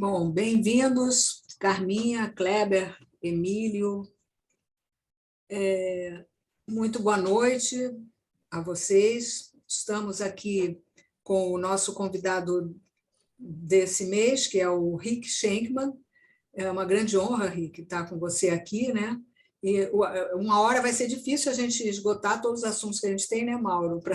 Bom, bem-vindos, Carminha, Kleber, Emílio. Muito boa noite a vocês. Estamos aqui com o nosso convidado desse mês, que é o Rick Schenkman. É uma grande honra, Rick, estar com você aqui, né? E uma hora vai ser difícil a gente esgotar todos os assuntos que a gente tem, né, Mauro, para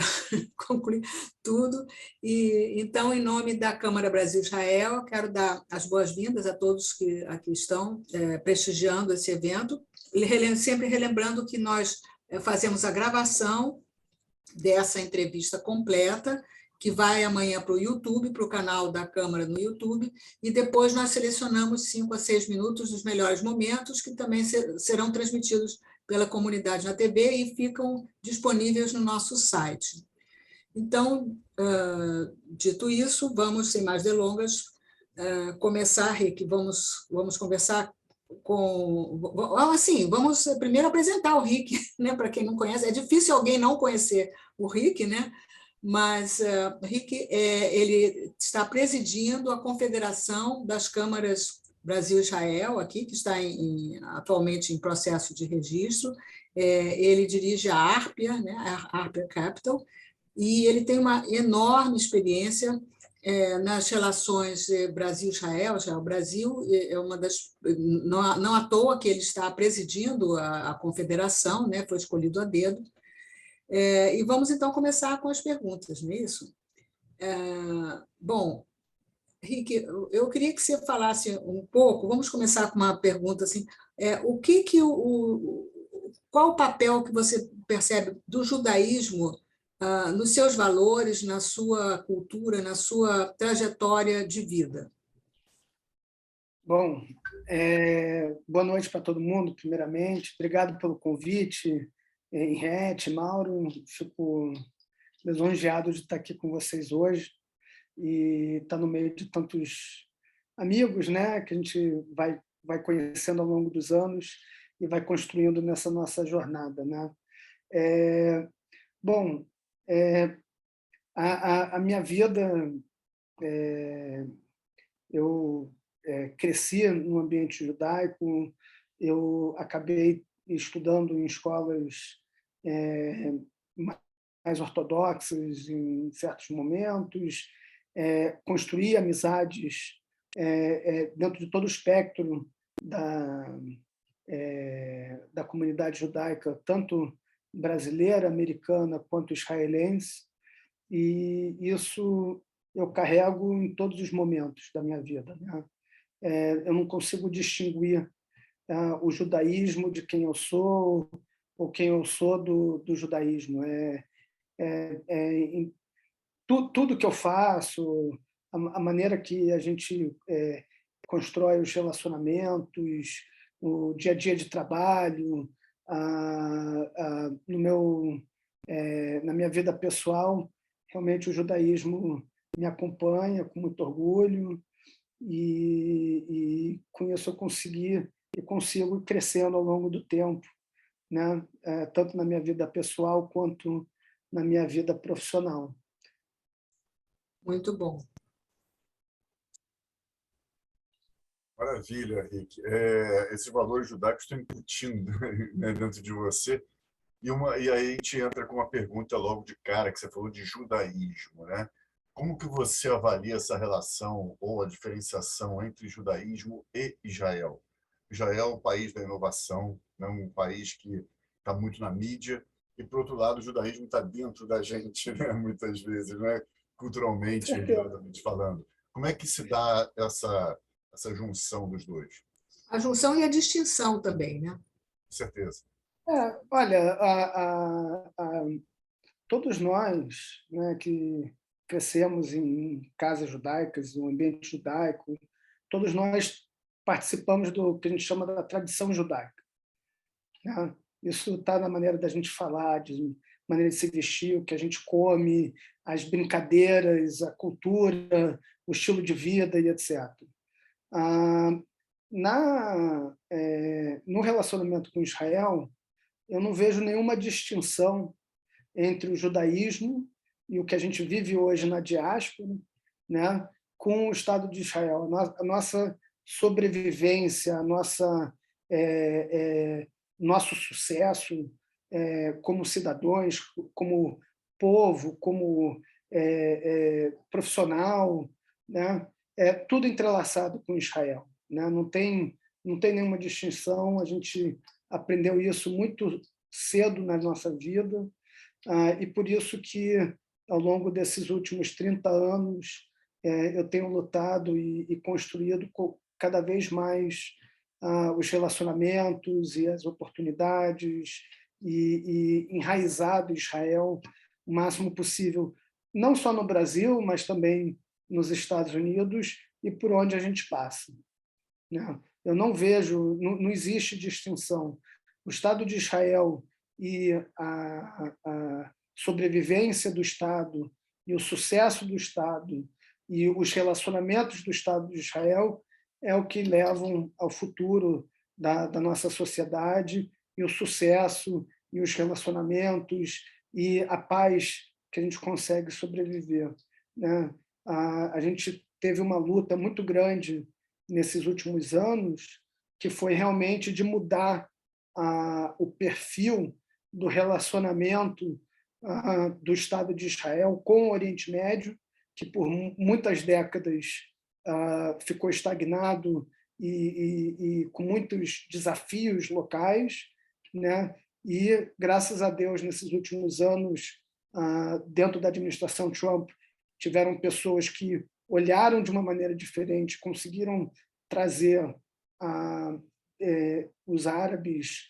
concluir tudo. E então, em nome da Câmara Brasil-Israel, quero dar as boas-vindas a todos que aqui estão prestigiando esse evento, sempre relembrando que nós fazemos a gravação dessa entrevista completa, que vai amanhã para o YouTube, para o canal da Câmara no YouTube, e depois nós selecionamos 5 a 6 minutos dos melhores momentos, que também serão transmitidos pela comunidade na TV e ficam disponíveis no nosso site. Então, dito isso, vamos, sem mais delongas, começar, Rick, vamos conversar vamos primeiro apresentar o Rick, né, para quem não conhece. É difícil alguém não conhecer o Rick, né? Mas Rick ele está presidindo a Confederação das Câmaras Brasil-Israel, aqui, que está atualmente em processo de registro. Ele dirige a ARPIA, né, a ARPIA Capital, e ele tem uma enorme experiência nas relações Brasil-Israel. O Brasil é uma das... Não à toa que ele está presidindo a confederação, né, foi escolhido a dedo. E vamos, então, começar com as perguntas, não é isso? Bom, Rick, eu queria que você falasse um pouco, vamos começar com uma pergunta assim, qual o papel que você percebe do judaísmo nos seus valores, na sua cultura, na sua trajetória de vida? Bom, boa noite para todo mundo, primeiramente. Obrigado pelo convite, Henriette, Mauro. Fico lisonjeado de estar aqui com vocês hoje e estar no meio de tantos amigos, né, que a gente vai conhecendo ao longo dos anos e vai construindo nessa nossa jornada, né? Bom, a minha vida, eu cresci no ambiente judaico, eu acabei estudando em escolas mais ortodoxas em certos momentos, construí amizades dentro de todo o espectro da comunidade judaica, tanto brasileira, americana, quanto israelense, e isso eu carrego em todos os momentos da minha vida, né? Eu não consigo distinguir o judaísmo de quem eu sou ou quem eu sou do judaísmo. Tudo que eu faço, a maneira que a gente constrói os relacionamentos, o dia a dia de trabalho, na minha vida pessoal, realmente o judaísmo me acompanha com muito orgulho, e com isso eu consegui e consigo ir crescendo ao longo do tempo, né? Tanto na minha vida pessoal quanto na minha vida profissional. Muito bom. Maravilha, Rick. Esses valores judaicos estão incutindo, né, dentro de você. E aí a gente entra com uma pergunta logo de cara, que você falou de judaísmo, né? Como que você avalia essa relação ou a diferenciação entre judaísmo e Israel? Israel é um país da inovação, né? Um país que está muito na mídia, e, por outro lado, o judaísmo está dentro da gente, né? Muitas vezes, né? Culturalmente, religiosamente falando. Como é que se dá essa junção dos dois? A junção e a distinção também, né? Com certeza. Olha, todos nós, né, que crescemos em casas judaicas, no ambiente judaico, todos nós participamos do que a gente chama da tradição judaica, né? Isso está na maneira da gente falar, de maneira de se vestir, o que a gente come, as brincadeiras, a cultura, o estilo de vida e etc. No relacionamento com Israel, eu não vejo nenhuma distinção entre o judaísmo e o que a gente vive hoje na diáspora, né, com o Estado de Israel. A nossa sobrevivência, nosso sucesso como cidadãos, como povo, como profissional, né? É tudo entrelaçado com Israel, né? Não tem nenhuma distinção. A gente aprendeu isso muito cedo na nossa vida, e por isso que, ao longo desses últimos 30 anos, eu tenho lutado e construído cada vez mais os relacionamentos e as oportunidades e enraizado Israel o máximo possível, não só no Brasil, mas também nos Estados Unidos e por onde a gente passa, né? Eu não vejo, não existe distinção. O Estado de Israel e a sobrevivência do Estado e o sucesso do Estado e os relacionamentos do Estado de Israel é o que levam ao futuro da nossa sociedade, e o sucesso e os relacionamentos e a paz que a gente consegue sobreviver, né? A gente teve uma luta muito grande nesses últimos anos, que foi realmente de mudar o perfil do relacionamento do Estado de Israel com o Oriente Médio, que por muitas décadas ficou estagnado e com muitos desafios locais, né? E, graças a Deus, nesses últimos anos, dentro da administração Trump, tiveram pessoas que olharam de uma maneira diferente, conseguiram trazer os árabes,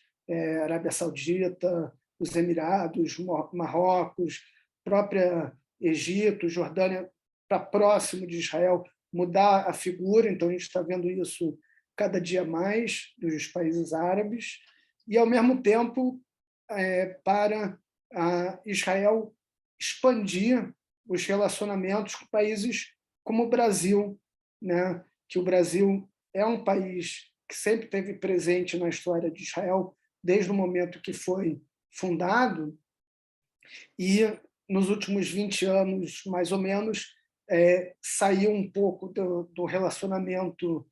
Arábia Saudita, os Emirados, Marrocos, própria Egito, Jordânia, para próximo de Israel, mudar a figura. Então, a gente está vendo isso cada dia mais dos países árabes, e, ao mesmo tempo, para Israel expandir os relacionamentos com países como o Brasil, né? Que o Brasil é um país que sempre esteve presente na história de Israel desde o momento que foi fundado, e nos últimos 20 anos, mais ou menos, saiu um pouco do relacionamento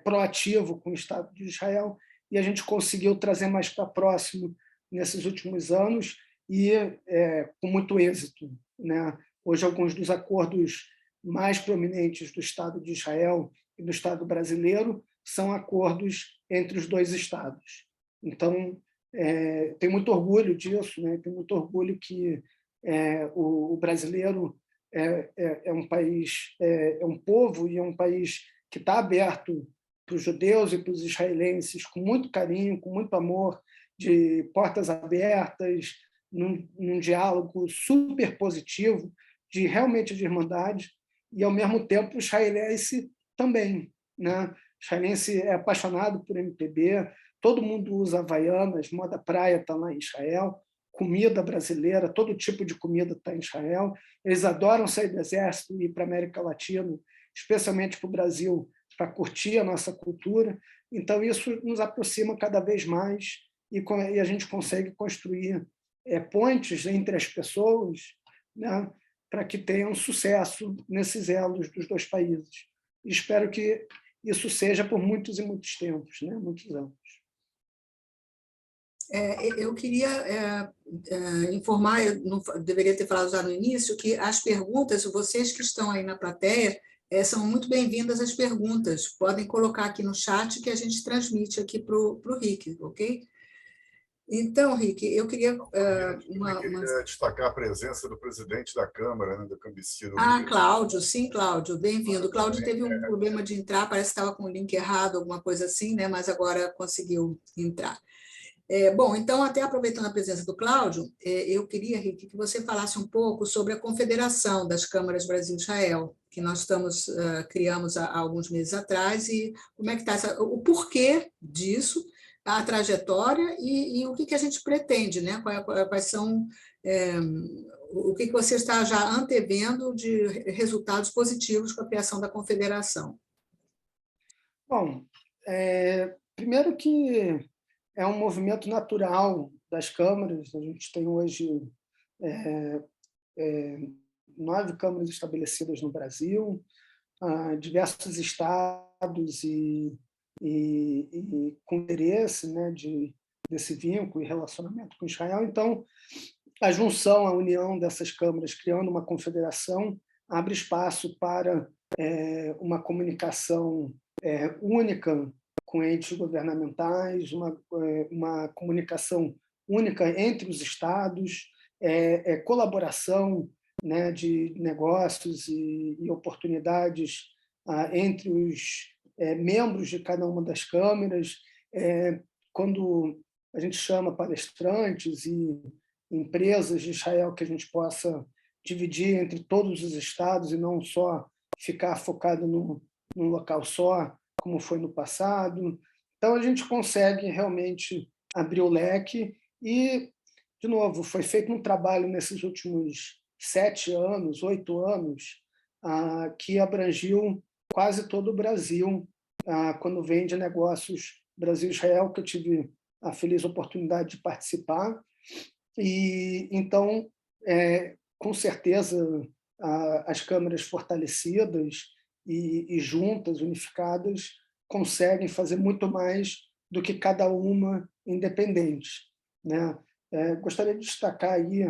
proativo com o Estado de Israel, e a gente conseguiu trazer mais para próximo nesses últimos anos, e com muito êxito, né? Hoje, alguns dos acordos mais prominentes do Estado de Israel e do Estado brasileiro são acordos entre os dois estados. Então, tenho muito orgulho disso, né? Tenho muito orgulho que o brasileiro é um país, é um povo, e é um país que está aberto para os judeus e para os israelenses com muito carinho, com muito amor, de portas abertas, num diálogo super positivo, realmente de irmandade, e, ao mesmo tempo, o israelense também, né? O israelense é apaixonado por MPB, todo mundo usa Havaianas, moda praia está lá em Israel, comida brasileira, todo tipo de comida está em Israel. Eles adoram sair do exército e ir para a América Latina, especialmente para o Brasil, para curtir a nossa cultura. Então, isso nos aproxima cada vez mais, e a gente consegue construir pontes entre as pessoas, né, para que tenham sucesso nesses elos dos dois países. E espero que isso seja por muitos e muitos tempos, né, muitos anos. Eu queria informar, eu não deveria ter falado já no início, que as perguntas, vocês que estão aí na plateia, são muito bem-vindas as perguntas. Podem colocar aqui no chat que a gente transmite aqui para o Rick, ok? Então, Rick, eu queria... queria destacar a presença do presidente da Câmara, né, do Cambicino. Cláudio, sim, Cláudio, bem-vindo. Cláudio teve um problema de entrar, parece que estava com o link errado, alguma coisa assim, né? Mas agora conseguiu entrar. Bom, então, até aproveitando a presença do Cláudio, eu queria, Rick, que você falasse um pouco sobre a Confederação das Câmaras Brasil-Israel, que nós criamos há alguns meses atrás, e como é que está o porquê disso, a trajetória e o que a gente pretende, né? Quais são, o que você está já antevendo de resultados positivos com a criação da Confederação? Bom, primeiro que é um movimento natural das câmaras. A gente tem hoje 9 câmaras estabelecidas no Brasil, diversos estados e com interesse, né, desse vínculo e relacionamento com Israel. Então, a junção, a união dessas câmaras, criando uma confederação, abre espaço para uma comunicação única com entes governamentais, uma comunicação única entre os estados, colaboração, né, de negócios e oportunidades entre os membros de cada uma das câmaras. Quando a gente chama palestrantes e empresas de Israel, que a gente possa dividir entre todos os estados e não só ficar focado num local só, como foi no passado. Então, a gente consegue realmente abrir o leque e, de novo, foi feito um trabalho nesses últimos 7 anos, 8 anos, que abrangiu quase todo o Brasil, quando vem de negócios Brasil-Israel, que eu tive a feliz oportunidade de participar. E, então, com certeza, as câmaras fortalecidas e juntas, unificadas, conseguem fazer muito mais do que cada uma independente, né? Gostaria de destacar aí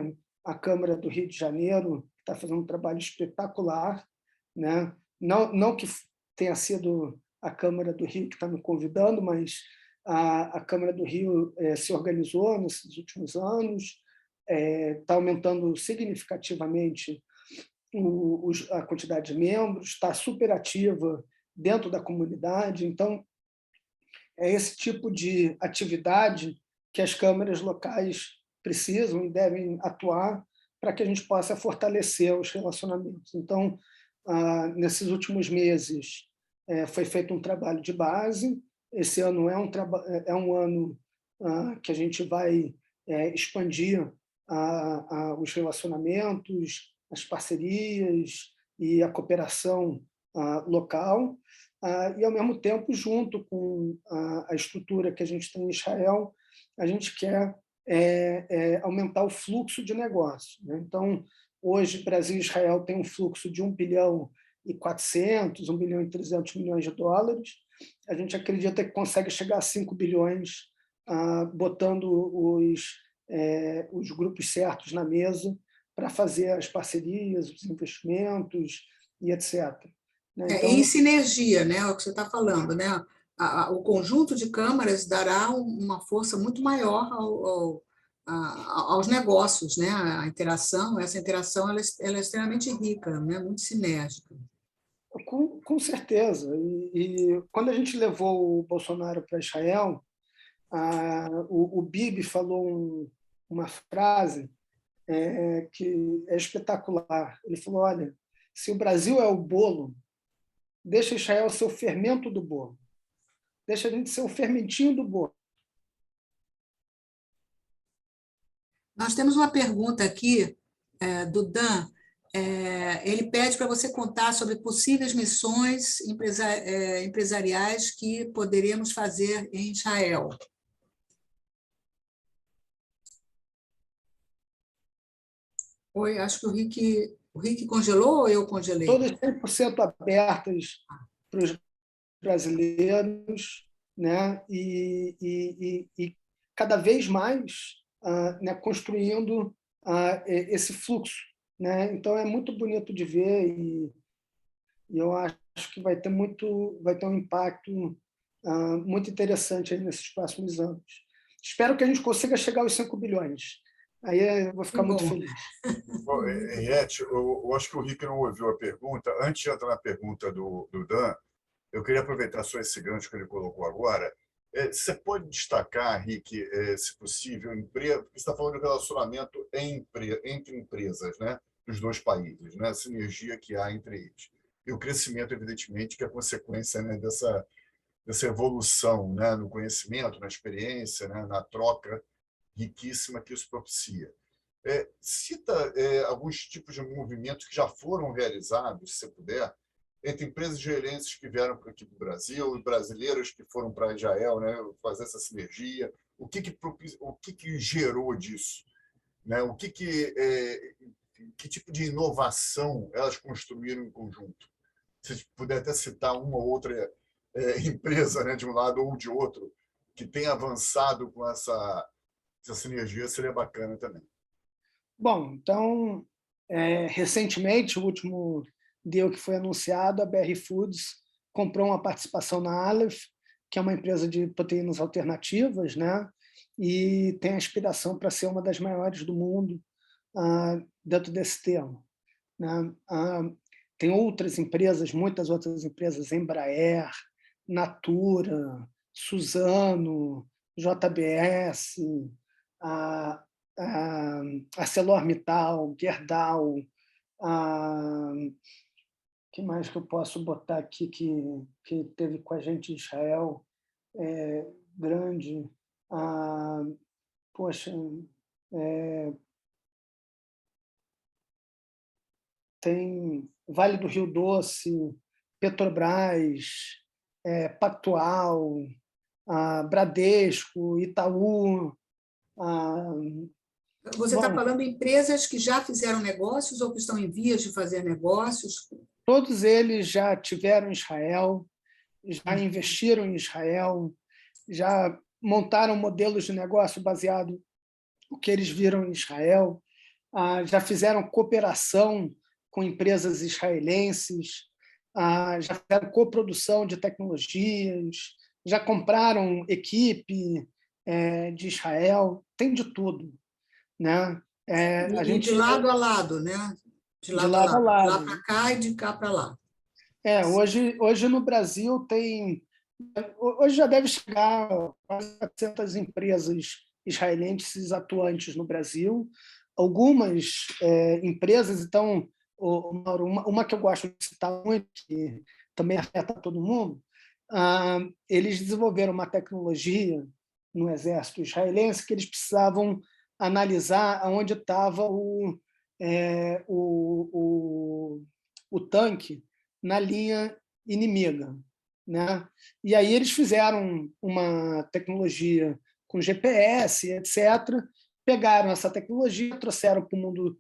a Câmara do Rio de Janeiro, que está fazendo um trabalho espetacular, né? Não que tenha sido a Câmara do Rio que está me convidando, mas a Câmara do Rio se organizou nesses últimos anos, está aumentando significativamente a quantidade de membros, está super ativa dentro da comunidade. Então, é esse tipo de atividade que as câmaras locais precisam e devem atuar para que a gente possa fortalecer os relacionamentos. Então, nesses últimos meses, foi feito um trabalho de base. Esse ano é um ano que a gente vai expandir os relacionamentos, as parcerias e a cooperação local. E, ao mesmo tempo, junto com a estrutura que a gente tem em Israel, a gente quer aumentar o fluxo de negócio, né? Então, hoje, Brasil e Israel têm um fluxo de 1 bilhão e 400, 1 bilhão e 300 milhões de dólares. A gente acredita que consegue chegar a 5 bilhões, botando os grupos certos na mesa para fazer as parcerias, os investimentos e etc. Então, em sinergia, né, é o que você está falando, né? O conjunto de câmaras dará uma força muito maior aos negócios, né? Essa interação ela é extremamente rica, né? Muito sinérgica. Com certeza. E quando a gente levou o Bolsonaro para Israel, o Bibi falou uma frase que é espetacular. Ele falou: olha, se o Brasil é o bolo, deixa Israel ser o fermento do bolo. Deixa a gente ser o fermentinho do bolo. Nós temos uma pergunta aqui do Dan. Ele pede para você contar sobre possíveis missões empresariais que poderíamos fazer em Israel. Oi, acho que o Rick congelou ou eu congelei? Todas 100% abertas para os brasileiros, né? E cada vez mais né, construindo esse fluxo, né? Então, é muito bonito de ver e eu acho que vai ter um impacto muito interessante aí nesses próximos anos. Espero que a gente consiga chegar aos 5 bilhões. Aí eu vou ficar muito feliz. Henriette, eu acho que o Rick não ouviu a pergunta. Antes de entrar na pergunta do Dan, eu queria aproveitar só esse gancho que ele colocou agora. Você pode destacar, Rick, se possível, porque você está falando de relacionamento entre empresas, né, dos dois países, né, a sinergia que há entre eles. E o crescimento, evidentemente, que é consequência, né, dessa evolução, né, no conhecimento, na experiência, né, na troca riquíssima que isso propicia. Cita alguns tipos de movimentos que já foram realizados, se você puder, entre empresas israelenses que vieram aqui para o Brasil e brasileiros que foram para Israel, né, fazer essa sinergia. O que gerou disso? Né? Que tipo de inovação elas construíram em conjunto? se puder até citar uma ou outra empresa, né, de um lado ou de outro, que tenha avançado com essa sinergia, seria bacana também. Bom, então, recentemente, o último deal que foi anunciado, a BR Foods comprou uma participação na Aleph, que é uma empresa de proteínas alternativas, né? E tem a aspiração para ser uma das maiores do mundo dentro desse termo, né? Tem outras empresas, muitas outras empresas, Embraer, Natura, Suzano, JBS, a ArcelorMittal, Gerdau, que mais que eu posso botar aqui que teve com a gente em Israel, grande, poxa, tem Vale do Rio Doce, Petrobras, Pactual, Bradesco, Itaú. Você está falando em empresas que já fizeram negócios ou que estão em vias de fazer negócios? Todos eles já tiveram em Israel, já investiram em Israel, já montaram modelos de negócio baseado no que eles viram em Israel, já fizeram cooperação com empresas israelenses, já fizeram coprodução de tecnologias, já compraram equipe de Israel, tem de tudo, né? A gente de lado a lado, né? De lado a lado. De lá para cá e de cá para lá. Hoje no Brasil hoje já deve chegar a quase 400 empresas israelenses atuantes no Brasil. Algumas empresas, então, uma que eu gosto de citar muito, que também afeta todo mundo, eles desenvolveram uma tecnologia no exército israelense que eles precisavam analisar onde estava o tanque na linha inimiga, né? E aí eles fizeram uma tecnologia com GPS, etc., pegaram essa tecnologia, trouxeram para o mundo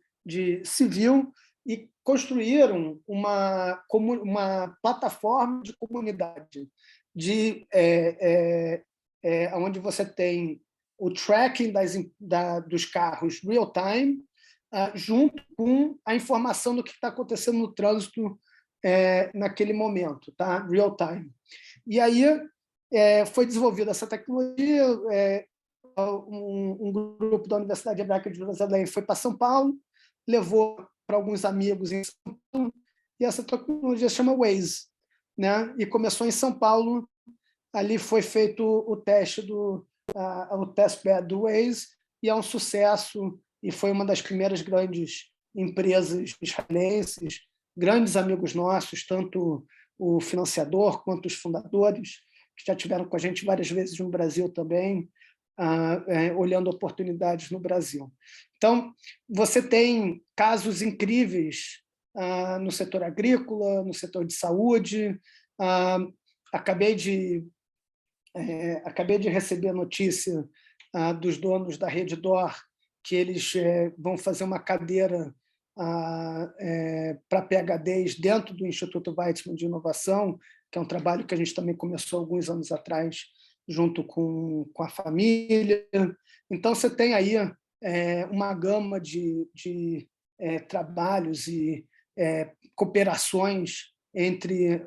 civil e construíram uma plataforma de comunidade, onde você tem o tracking dos carros real-time, junto com a informação do que está acontecendo no trânsito naquele momento, tá? Real-time. E aí foi desenvolvida essa tecnologia, um grupo da Universidade Hebraica de Jerusalém foi para São Paulo, levou para alguns amigos em São Paulo, e essa tecnologia se chama Waze, né? E começou em São Paulo, ali foi feito o teste o testbed do Waze, e é um sucesso, e foi uma das primeiras grandes empresas israelenses, grandes amigos nossos, tanto o financiador quanto os fundadores, que já tiveram com a gente várias vezes no Brasil também, olhando oportunidades no Brasil. Então, você tem casos incríveis no setor agrícola, no setor de saúde. Acabei de receber a notícia dos donos da Redditor que eles vão fazer uma cadeira para PhDs dentro do Instituto Weizmann de Inovação, que é um trabalho que a gente também começou alguns anos atrás, junto com a família. Então, você tem aí uma gama de trabalhos e cooperações entre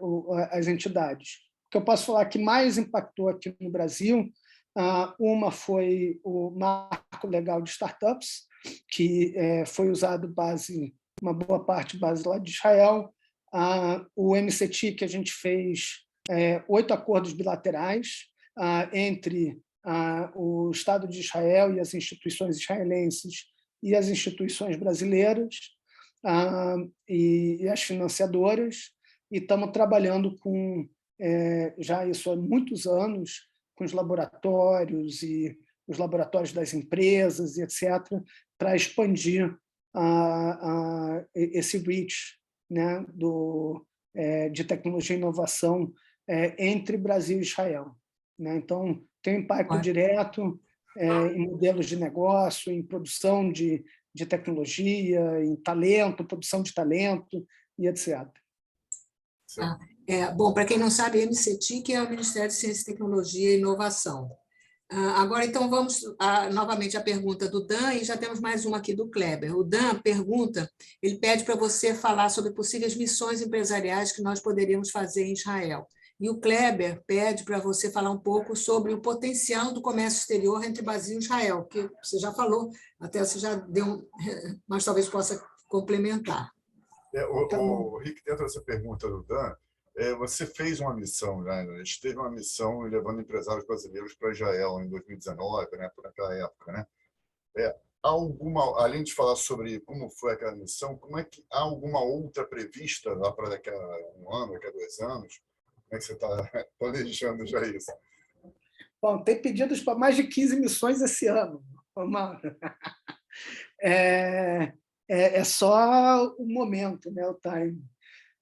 as entidades. O que eu posso falar que mais impactou aqui no Brasil, uma foi o Marco Legal de Startups, que foi usado uma boa parte base lá de Israel, o MCT, que a gente fez 8 acordos bilaterais entre o Estado de Israel e as instituições israelenses e as instituições brasileiras e as financiadoras, e estamos trabalhando com já isso há muitos anos, com os laboratórios e os laboratórios das empresas, e etc., para expandir esse reach, né, de tecnologia e inovação entre Brasil e Israel, né? Então, tem impacto direto em modelos de negócio, em produção de tecnologia, em talento, produção de talento, e etc. Ah, bom, para quem não sabe, MCTIC é o Ministério de Ciência, Tecnologia e Inovação. Agora, então, vamos novamente à pergunta do Dan, e já temos mais uma aqui do Kleber. O Dan pergunta, ele pede para você falar sobre possíveis missões empresariais que nós poderíamos fazer em Israel. E o Kleber pede para você falar um pouco sobre o potencial do comércio exterior entre Brasil e Israel, que você já falou, até você já deu, mas talvez possa complementar. O Rick, dentro dessa pergunta do Dan, você fez uma missão, né? A gente teve uma missão levando empresários brasileiros para Israel em 2019, né? Por aquela época, né? Além de falar sobre como foi aquela missão, como é que há alguma outra prevista lá para daqui a um ano, daqui a 2 anos? Como é que você está planejando já isso? Bom, tem pedidos para mais de 15 missões esse ano. É só o momento, né, o time.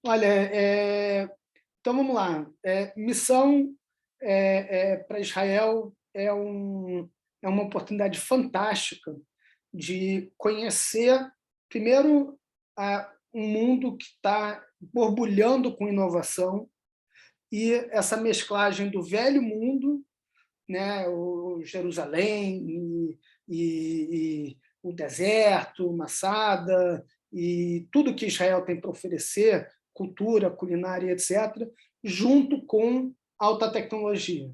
Olha, então vamos lá. Missão para Israel é uma oportunidade fantástica de conhecer, primeiro, um mundo que está borbulhando com inovação, e essa mesclagem do velho mundo, né, o Jerusalém e o deserto, Massada, e tudo que Israel tem para oferecer, cultura, culinária, etc., junto com alta tecnologia.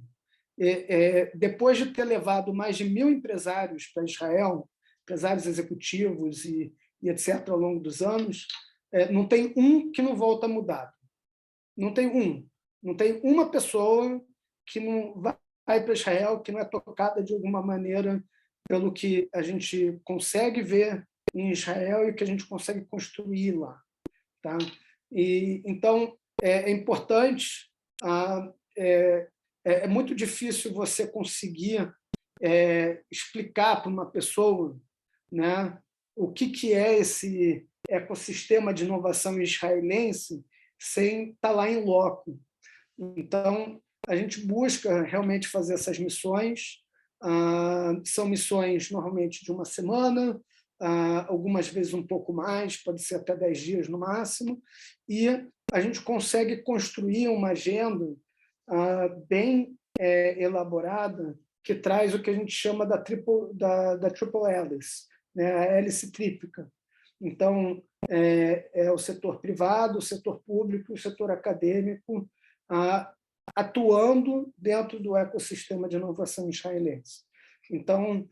Depois de ter levado mais de 1.000 empresários para Israel, empresários executivos e etc., ao longo dos anos, não tem um que não volta mudado. Não tem um. Não tem uma pessoa que não vai para Israel que não é tocada de alguma maneira pelo que a gente consegue ver em Israel e o que a gente consegue construir lá. Tá? Então, é importante, é muito difícil você conseguir explicar para uma pessoa, né, o que é esse ecossistema de inovação israelense sem estar lá em loco. Então, a gente busca realmente fazer essas missões. São missões normalmente de uma semana, algumas vezes um pouco mais, pode ser até 10 dias no máximo, e a gente consegue construir uma agenda bem elaborada que traz o que a gente chama da triple hélice, né, a hélice tríplica. Então, é o setor privado, o setor público e o setor acadêmico atuando dentro do ecossistema de inovação israelense. Então,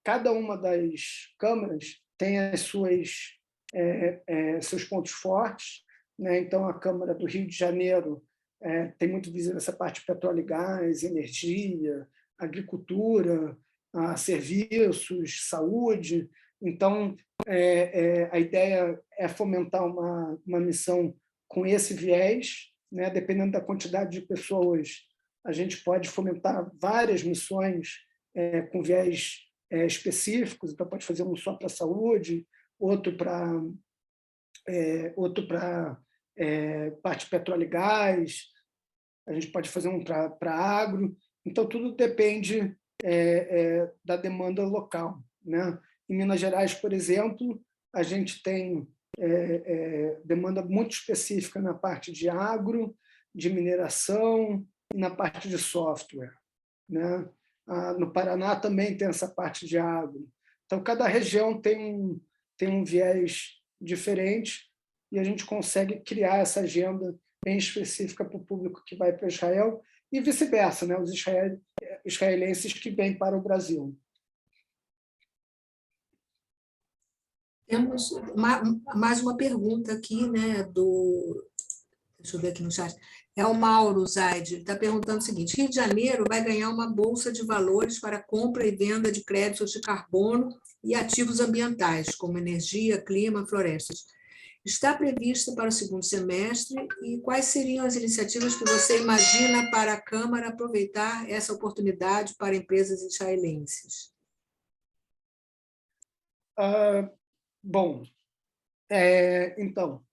cada uma das câmaras tem as seus pontos fortes, né? Então, a Câmara do Rio de Janeiro tem muito visível essa parte de petróleo e gás, energia, agricultura, serviços, saúde. Então, a ideia é fomentar uma missão com esse viés, né? Dependendo da quantidade de pessoas, a gente pode fomentar várias missões com viés específicos. Então, pode fazer um só para a saúde, outro para parte de petróleo e gás, a gente pode fazer um para agro. Então, tudo depende da demanda local, né? Em Minas Gerais, por exemplo, a gente tem demanda muito específica na parte de agro, de mineração e na parte de software, né? No Paraná também tem essa parte de agro. Então, cada região tem um viés diferente e a gente consegue criar essa agenda bem específica para o público que vai para Israel e vice-versa, né? Os israelenses que vêm para o Brasil. Temos mais uma pergunta aqui, né, deixa eu ver aqui no chat. É o Mauro Zaid, ele está perguntando o seguinte: Rio de Janeiro vai ganhar uma bolsa de valores para compra e venda de créditos de carbono e ativos ambientais, como energia, clima, florestas. Está prevista para o segundo semestre, e quais seriam as iniciativas que você imagina para a Câmara aproveitar essa oportunidade para empresas israelenses? Bom, então,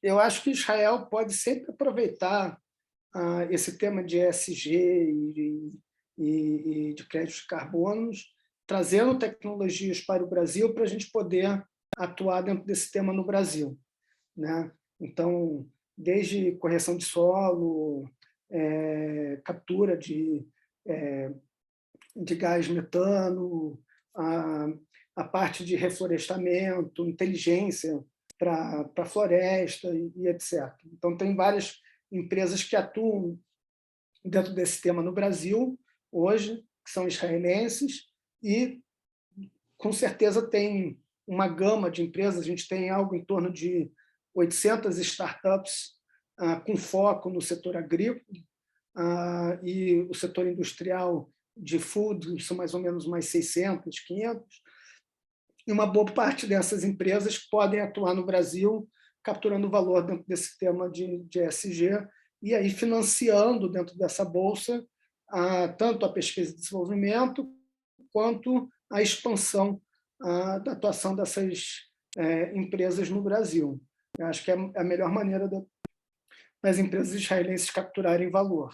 eu acho que Israel pode sempre aproveitar esse tema de ESG e de créditos de carbonos, trazendo tecnologias para o Brasil para a gente poder atuar dentro desse tema no Brasil, né? Então, desde correção de solo, captura de gás metano, a parte de reflorestamento, inteligência para a floresta e etc. Então, tem várias empresas que atuam dentro desse tema no Brasil, hoje, que são israelenses, e, com certeza, tem uma gama de empresas. A gente tem algo em torno de 800 startups com foco no setor agrícola, e o setor industrial de food são mais ou menos mais 600, 500, e uma boa parte dessas empresas podem atuar no Brasil, capturando valor dentro desse tema de ESG, e aí financiando dentro dessa bolsa tanto a pesquisa e desenvolvimento quanto a expansão da atuação dessas empresas no Brasil. Eu acho que é a melhor maneira das empresas israelenses capturarem valor.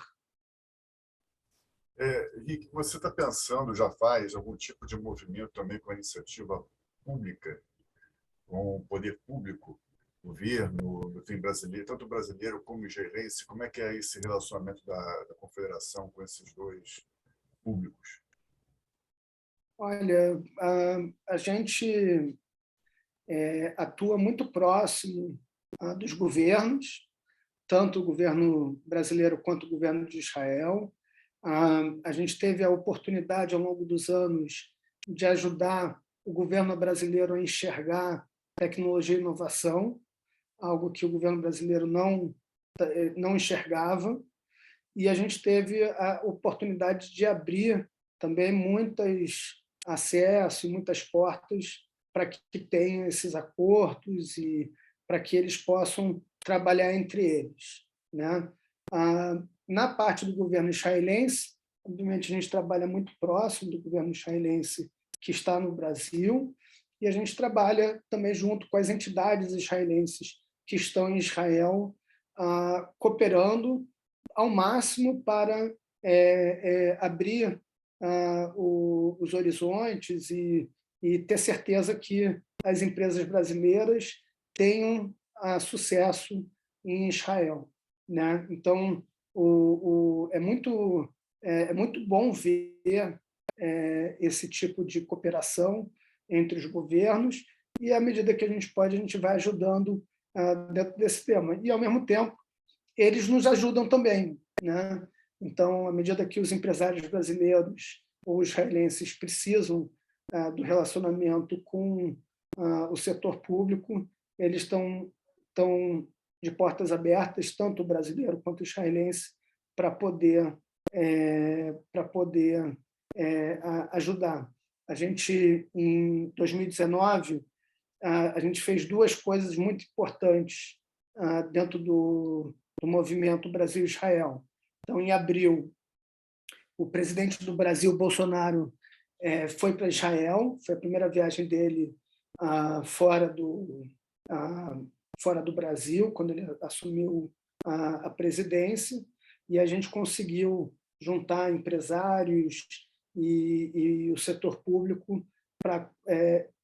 Rick, você está pensando, já faz algum tipo de movimento também com a iniciativa pública, com o poder público, governo, enfim, brasileiro, tanto brasileiro como israelense? Como é que é esse relacionamento da confederação com esses dois públicos? Olha, a gente atua muito próximo dos governos, tanto o governo brasileiro quanto o governo de Israel. A gente teve a oportunidade, ao longo dos anos, de ajudar o governo brasileiro a enxergar tecnologia e inovação, algo que o governo brasileiro não enxergava, e a gente teve a oportunidade de abrir também muitos acessos, muitas portas para que tenham esses acordos e para que eles possam trabalhar entre eles, né? Na parte do governo israelense, obviamente a gente trabalha muito próximo do governo israelense que está no Brasil, e a gente trabalha também junto com as entidades israelenses que estão em Israel, cooperando ao máximo para abrir os horizontes e ter certeza que as empresas brasileiras tenham sucesso em Israel, né? Então, é muito bom ver esse tipo de cooperação entre os governos, e à medida que a gente pode, a gente vai ajudando dentro desse tema. E, ao mesmo tempo, eles nos ajudam também, né? Então, à medida que os empresários brasileiros ou israelenses precisam do relacionamento com o setor público, eles estão de portas abertas, tanto o brasileiro quanto o israelense, para poder ajudar. A gente, em 2019, a gente fez duas coisas muito importantes dentro do movimento Brasil-Israel. Então, em abril, o presidente do Brasil, Bolsonaro, foi para Israel, foi a primeira viagem dele fora do Brasil, quando ele assumiu a presidência, e a gente conseguiu juntar empresários e o setor público para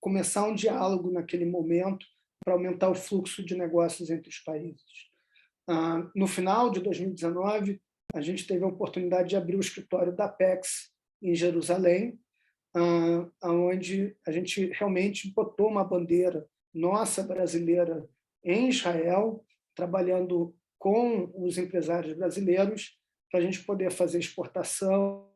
começar um diálogo naquele momento para aumentar o fluxo de negócios entre os países. No final de 2019, a gente teve a oportunidade de abrir o escritório da Apex em Jerusalém, onde a gente realmente botou uma bandeira nossa brasileira em Israel, trabalhando com os empresários brasileiros para a gente poder fazer exportação,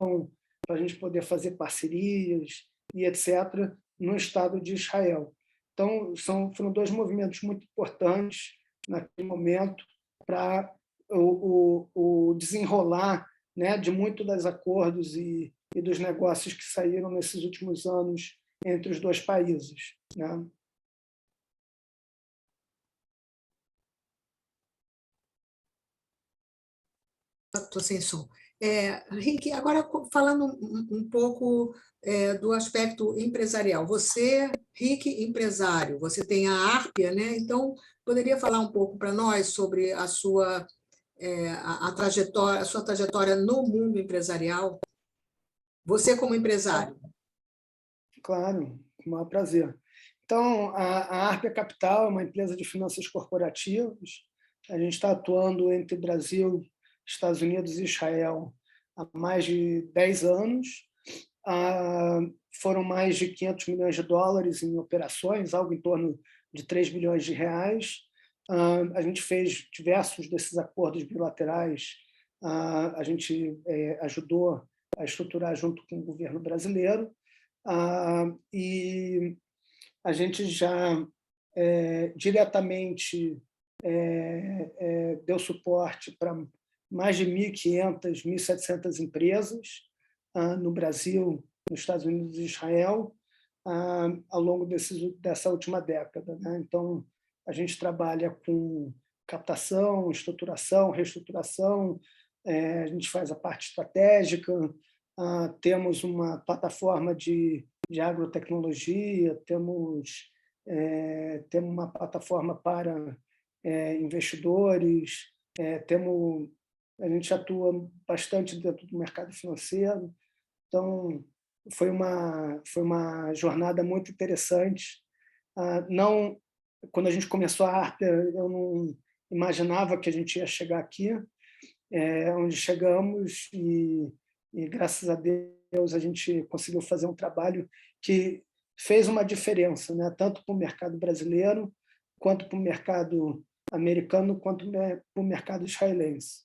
para a gente poder fazer parcerias e etc. no Estado de Israel. Então, foram dois movimentos muito importantes naquele momento para o desenrolar, né, de muitos dos acordos e dos negócios que saíram nesses últimos anos entre os dois países, né? Estou sem som. Rick, agora falando um pouco do aspecto empresarial. Você, Rick, empresário, você tem a Arpia, né? Então, poderia falar um pouco para nós sobre a sua trajetória no mundo empresarial? Você como empresário. Claro, com o maior prazer. Então, a Arpia Capital é uma empresa de finanças corporativas. A gente está atuando entre Brasil, Estados Unidos e Israel há mais de 10 anos. Foram mais de 500 milhões de dólares em operações, algo em torno de 3 bilhões de reais. A gente fez diversos desses acordos bilaterais. A gente ajudou a estruturar junto com o governo brasileiro. E a gente já diretamente deu suporte para mais de 1.500, 1.700 empresas no Brasil, nos Estados Unidos e Israel, ao longo dessa última década, né? Então, a gente trabalha com captação, estruturação, reestruturação, a gente faz a parte estratégica, temos uma plataforma de agrotecnologia, temos uma plataforma para investidores, a gente atua bastante dentro do mercado financeiro. Então, foi uma jornada muito interessante. Não, quando a gente começou a Arper, eu não imaginava que a gente ia chegar aqui, onde chegamos, e graças a Deus a gente conseguiu fazer um trabalho que fez uma diferença, né? Tanto para o mercado brasileiro, quanto para o mercado americano, quanto para o mercado israelense.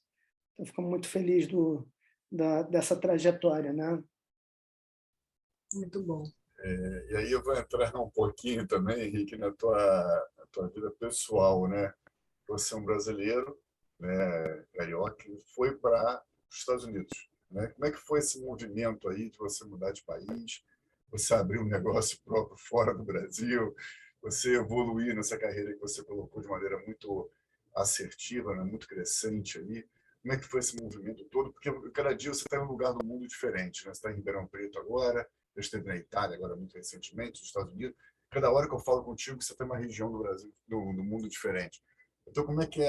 Então, fico muito feliz dessa trajetória, né? Muito bom. E aí eu vou entrar um pouquinho também, Henrique, na tua vida pessoal, né? Você é um brasileiro, né, carioca, que foi para os Estados Unidos, né? Como é que foi esse movimento aí de você mudar de país, você abrir um negócio próprio fora do Brasil, você evoluir nessa carreira que você colocou de maneira muito assertiva, né, muito crescente aí? Como é que foi esse movimento todo? Porque cada dia você está em um lugar do mundo diferente, né? Você está em Ribeirão Preto agora, eu esteve na Itália agora muito recentemente, nos Estados Unidos. Cada hora que eu falo contigo, você tem uma região do Brasil, do mundo diferente. Então, como é que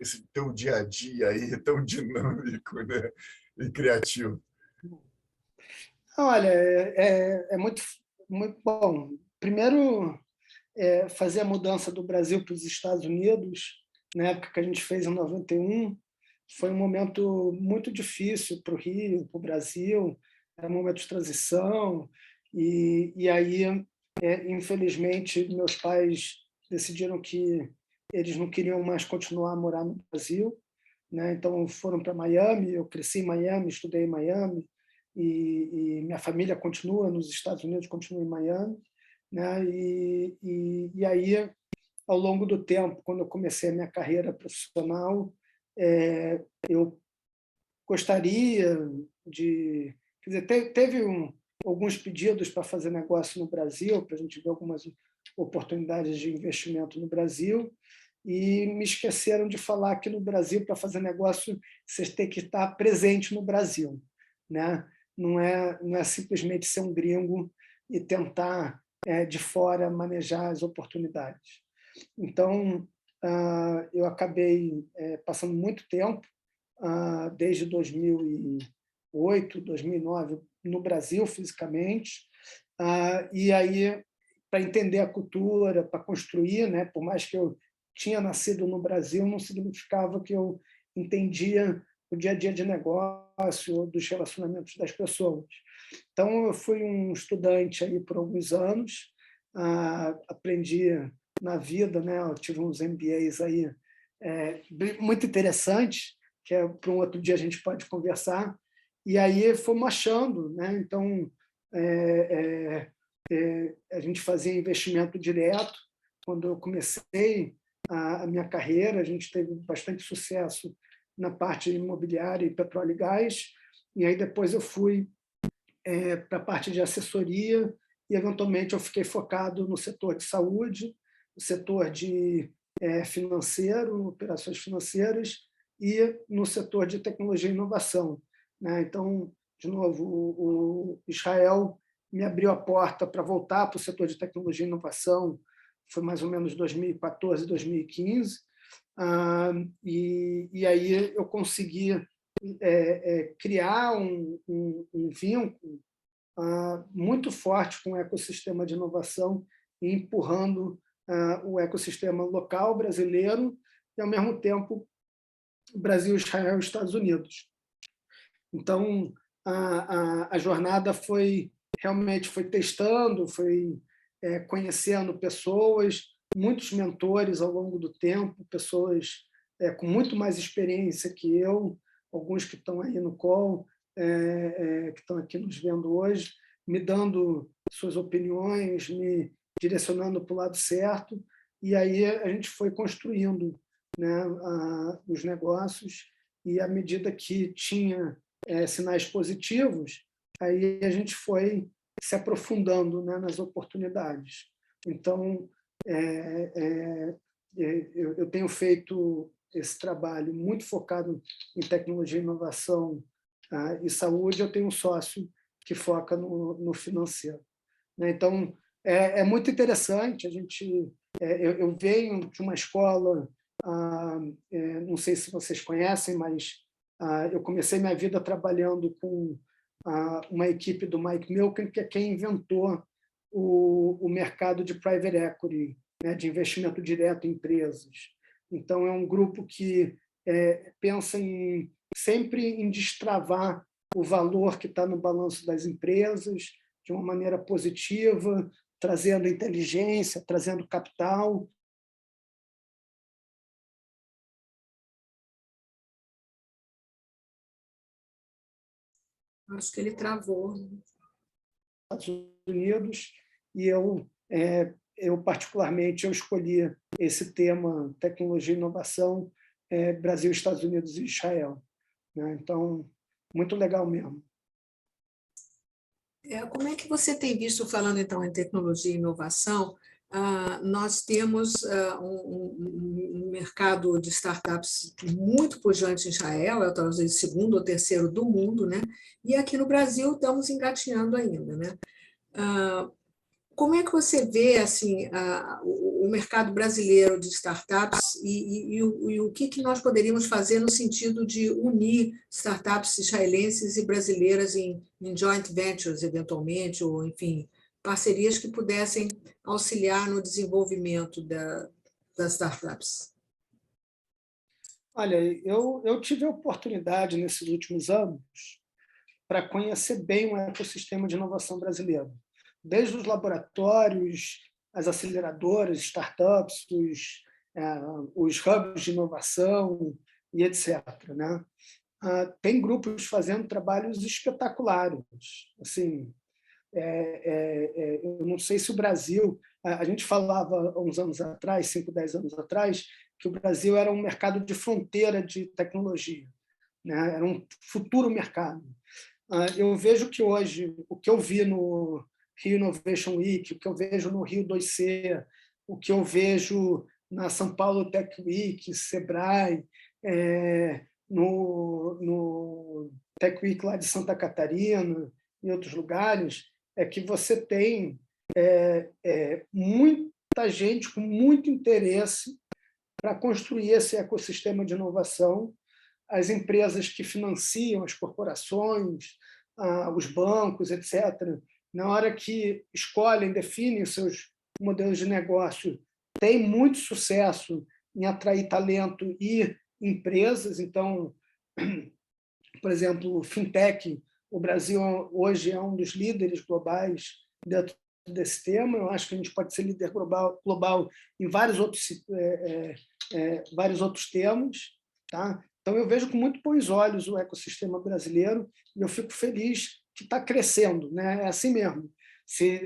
esse teu dia a dia aí tão dinâmico, né, e criativo? Olha, muito, muito bom. Primeiro, fazer a mudança do Brasil para os Estados Unidos, na época que a gente fez em 91, foi um momento muito difícil para o Rio, para o Brasil, era um momento de transição, e aí, infelizmente, meus pais decidiram que eles não queriam mais continuar a morar no Brasil, né? Então foram para Miami, eu cresci em Miami, estudei em Miami, e minha família continua nos Estados Unidos, continua em Miami, né? E aí, ao longo do tempo, quando eu comecei a minha carreira profissional, eu gostaria de... Quer dizer, teve alguns pedidos para fazer negócio no Brasil, para a gente ver algumas oportunidades de investimento no Brasil, e me esqueceram de falar que no Brasil, para fazer negócio, vocês têm que estar presente no Brasil, né? Não é simplesmente ser um gringo e tentar, de fora, manejar as oportunidades. Então, eu acabei passando muito tempo, desde 2008, 2009, no Brasil, fisicamente, e aí, para entender a cultura, para construir, né? Por mais que eu tinha nascido no Brasil, não significava que eu entendia o dia a dia de negócio, dos relacionamentos das pessoas. Então, eu fui um estudante aí por alguns anos, aprendi na vida, né? Eu tive uns MBAs aí muito interessantes, que para um outro dia a gente pode conversar, e aí fomos achando, né? Então, a gente fazia investimento direto. Quando eu comecei a minha carreira, a gente teve bastante sucesso na parte imobiliária e petróleo e gás, e aí depois eu fui para a parte de assessoria, e eventualmente eu fiquei focado no setor de saúde, no setor de financeiro, operações financeiras, e no setor de tecnologia e inovação, né? Então, de novo, o Israel me abriu a porta para voltar para o setor de tecnologia e inovação, foi mais ou menos 2014, 2015, e aí eu consegui criar um vínculo muito forte com o ecossistema de inovação e empurrando o ecossistema local brasileiro e, ao mesmo tempo, Brasil, Israel e Estados Unidos. Então, a jornada realmente foi testando, foi conhecendo pessoas, muitos mentores ao longo do tempo, pessoas com muito mais experiência que eu, alguns que estão aí no call, que estão aqui nos vendo hoje, me dando suas opiniões, me direcionando para o lado certo, e aí a gente foi construindo, né, os negócios, e à medida que tinha sinais positivos, aí a gente foi se aprofundando, né, nas oportunidades. Então, eu tenho feito esse trabalho muito focado em tecnologia, inovação e saúde. Eu tenho um sócio que foca no financeiro, né? Então, é muito interessante. Eu venho de uma escola, não sei se vocês conhecem, mas eu comecei minha vida trabalhando com uma equipe do Mike Milken, que é quem inventou o mercado de private equity, né, de investimento direto em empresas. Então, é um grupo que pensa sempre em destravar o valor que está no balanço das empresas de uma maneira positiva, trazendo inteligência, trazendo capital. Acho que ele travou. Estados Unidos, e eu particularmente escolhi esse tema tecnologia e inovação, Brasil, Estados Unidos e Israel, né? Então, muito legal mesmo. Como é que você tem visto, falando então em tecnologia e inovação, nós temos um mercado de startups muito pujante em Israel, é talvez o segundo ou terceiro do mundo, né? E aqui no Brasil estamos engatinhando ainda, né? Como é que você vê assim, o mercado brasileiro de startups e o que nós poderíamos fazer no sentido de unir startups israelenses e brasileiras em joint ventures, eventualmente, ou, enfim, parcerias que pudessem auxiliar no desenvolvimento das startups? Olha, eu tive a oportunidade, nesses últimos anos, para conhecer bem o ecossistema de inovação brasileiro, desde os laboratórios, as aceleradoras, startups, os hubs de inovação e etc., né? Tem grupos fazendo trabalhos espetaculares. Assim, eu não sei se o Brasil... A gente falava há uns anos atrás, 5, 10 anos atrás, que o Brasil era um mercado de fronteira de tecnologia, né? Era um futuro mercado. Eu vejo que hoje, o que eu vi no Rio Innovation Week, o que eu vejo no Rio 2C, o que eu vejo na São Paulo Tech Week, Sebrae, no Tech Week lá de Santa Catarina, em outros lugares, é que você tem muita gente com muito interesse para construir esse ecossistema de inovação, as empresas que financiam as corporações, os bancos, etc., na hora que escolhem, definem seus modelos de negócio, têm muito sucesso em atrair talento e empresas. Então, por exemplo, fintech, o Brasil hoje é um dos líderes globais dentro desse tema. Eu acho que a gente pode ser líder global em vários outros temas, tá? Então, eu vejo com muito bons olhos o ecossistema brasileiro e eu fico feliz que está crescendo, né? É assim mesmo.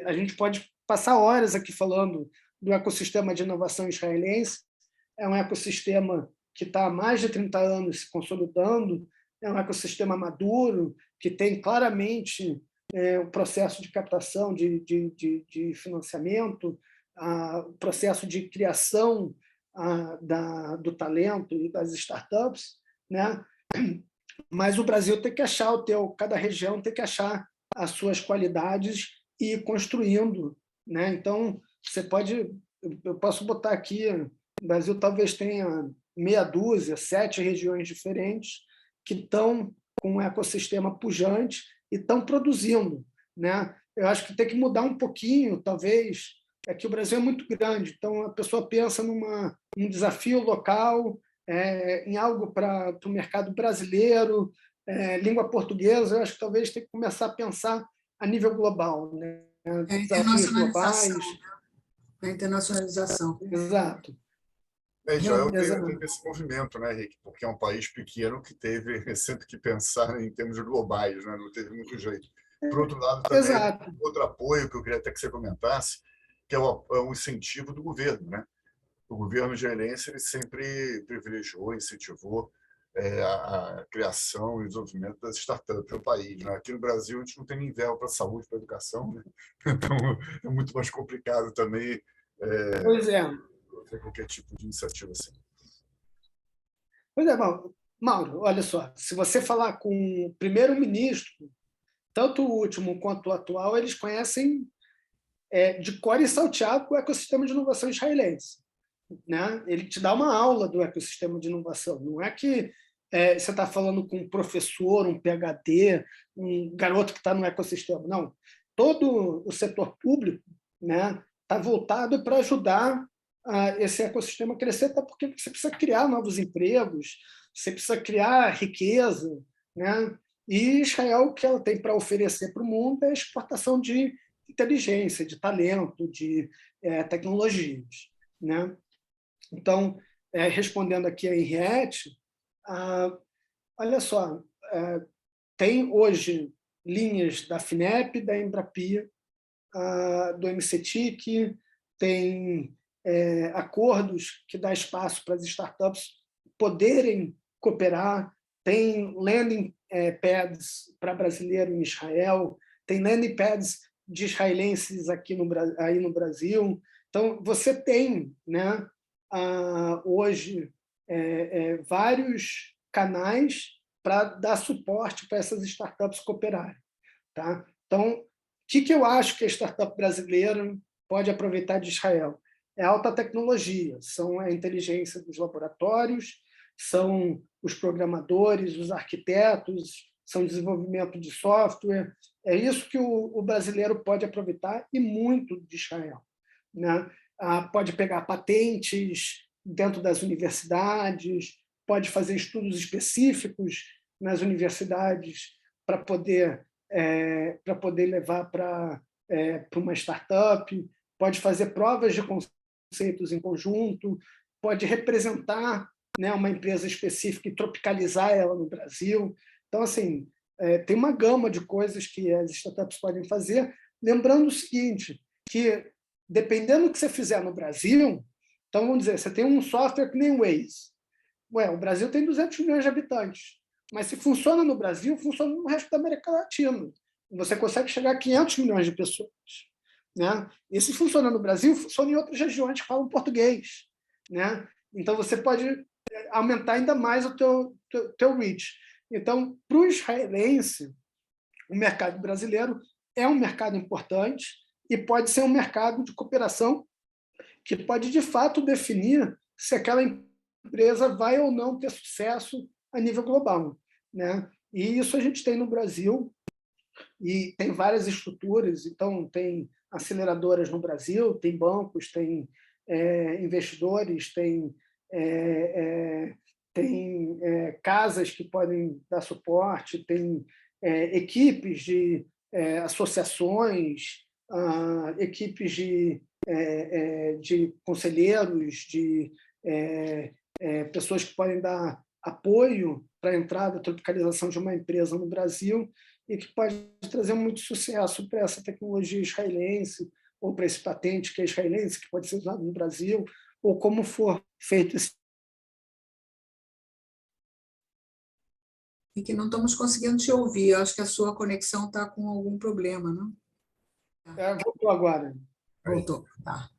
A gente pode passar horas aqui falando do ecossistema de inovação israelense. É um ecossistema que está há mais de 30 anos se consolidando, é um ecossistema maduro, que tem claramente o processo de captação de financiamento, o processo de criação do talento e das startups, né? Mas o Brasil tem que achar cada região tem que achar as suas qualidades e ir construindo, né? Então, eu posso botar aqui, o Brasil talvez tenha meia dúzia, 7 regiões diferentes que estão com um ecossistema pujante e estão produzindo, né? Eu acho que tem que mudar um pouquinho, talvez, é que o Brasil é muito grande, então a pessoa pensa num desafio local, em algo para o mercado brasileiro, língua portuguesa. Eu acho que talvez tenha que começar a pensar a nível global, né? É a Desafios internacionalização, globais. a internacionalização. Exato. Israel Exato. teve esse movimento, né, Henrique? Porque é um país pequeno que teve sempre que pensar em termos globais, né? Não teve muito jeito. Por outro lado, também, Exato. outro apoio que eu queria até que você comentasse, que é um incentivo do governo, né? O governo israelense ele sempre privilegiou, incentivou a criação e desenvolvimento das startups no país. Né? Aqui no Brasil, a gente não tem nem verba para a saúde, para a educação, né? Então é muito mais complicado também Pois é. ter qualquer tipo de iniciativa assim. Pois é, Mauro, olha só, se você falar com o primeiro-ministro, tanto o último quanto o atual, eles conhecem de cor e salteado o ecossistema de inovação israelense. Né? Ele te dá uma aula do ecossistema de inovação. Não é que você está falando com um professor, um PhD, um garoto que está no ecossistema. Não. Todo o setor público, né, está voltado para ajudar esse ecossistema a crescer, até porque você precisa criar novos empregos, você precisa criar riqueza. Né? E Israel, o que ela tem para oferecer para o mundo é a exportação de inteligência, de talento, de tecnologias. Né? Então, respondendo aqui a Henriette, olha só, tem hoje linhas da FINEP, da Embrapia, do MCTIC, tem acordos que dão espaço para as startups poderem cooperar, tem landing pads para brasileiro em Israel, tem landing pads de israelenses aí no Brasil. Então, você tem, né, hoje vários canais para dar suporte para essas startups cooperarem. Tá? Então, o que eu acho que a startup brasileira pode aproveitar de Israel? É alta tecnologia, são a inteligência dos laboratórios, são os programadores, os arquitetos, são desenvolvimento de software. É isso que o brasileiro pode aproveitar e muito de Israel. Né? Pode pegar patentes dentro das universidades, pode fazer estudos específicos nas universidades para poder levar para uma startup, pode fazer provas de conceitos em conjunto, pode representar, né, uma empresa específica e tropicalizar ela no Brasil. Então, assim, tem uma gama de coisas que as startups podem fazer, lembrando o seguinte, que dependendo do que você fizer no Brasil, então, vamos dizer, você tem um software que nem o Waze. O Brasil tem 200 milhões de habitantes, mas se funciona no Brasil, funciona no resto da América Latina. Você consegue chegar a 500 milhões de pessoas. Né? E se funciona no Brasil, funciona em outras regiões que falam português. Né? Então, você pode aumentar ainda mais o teu reach. Então, para o israelense, o mercado brasileiro é um mercado importante e pode ser um mercado de cooperação que pode, de fato, definir se aquela empresa vai ou não ter sucesso a nível global. Né? E isso a gente tem no Brasil, e tem várias estruturas. Então, tem aceleradoras no Brasil, tem bancos, tem investidores, tem casas que podem dar suporte, tem equipes de associações, equipes de conselheiros, de pessoas que podem dar apoio para a entrada, a tropicalização de uma empresa no Brasil e que pode trazer muito sucesso para essa tecnologia israelense ou para esse patente que é israelense, que pode ser usado no Brasil, ou como for feito esse. E que não estamos conseguindo te ouvir. Eu acho que a sua conexão está com algum problema, não? Voltou agora. Voltou, tá.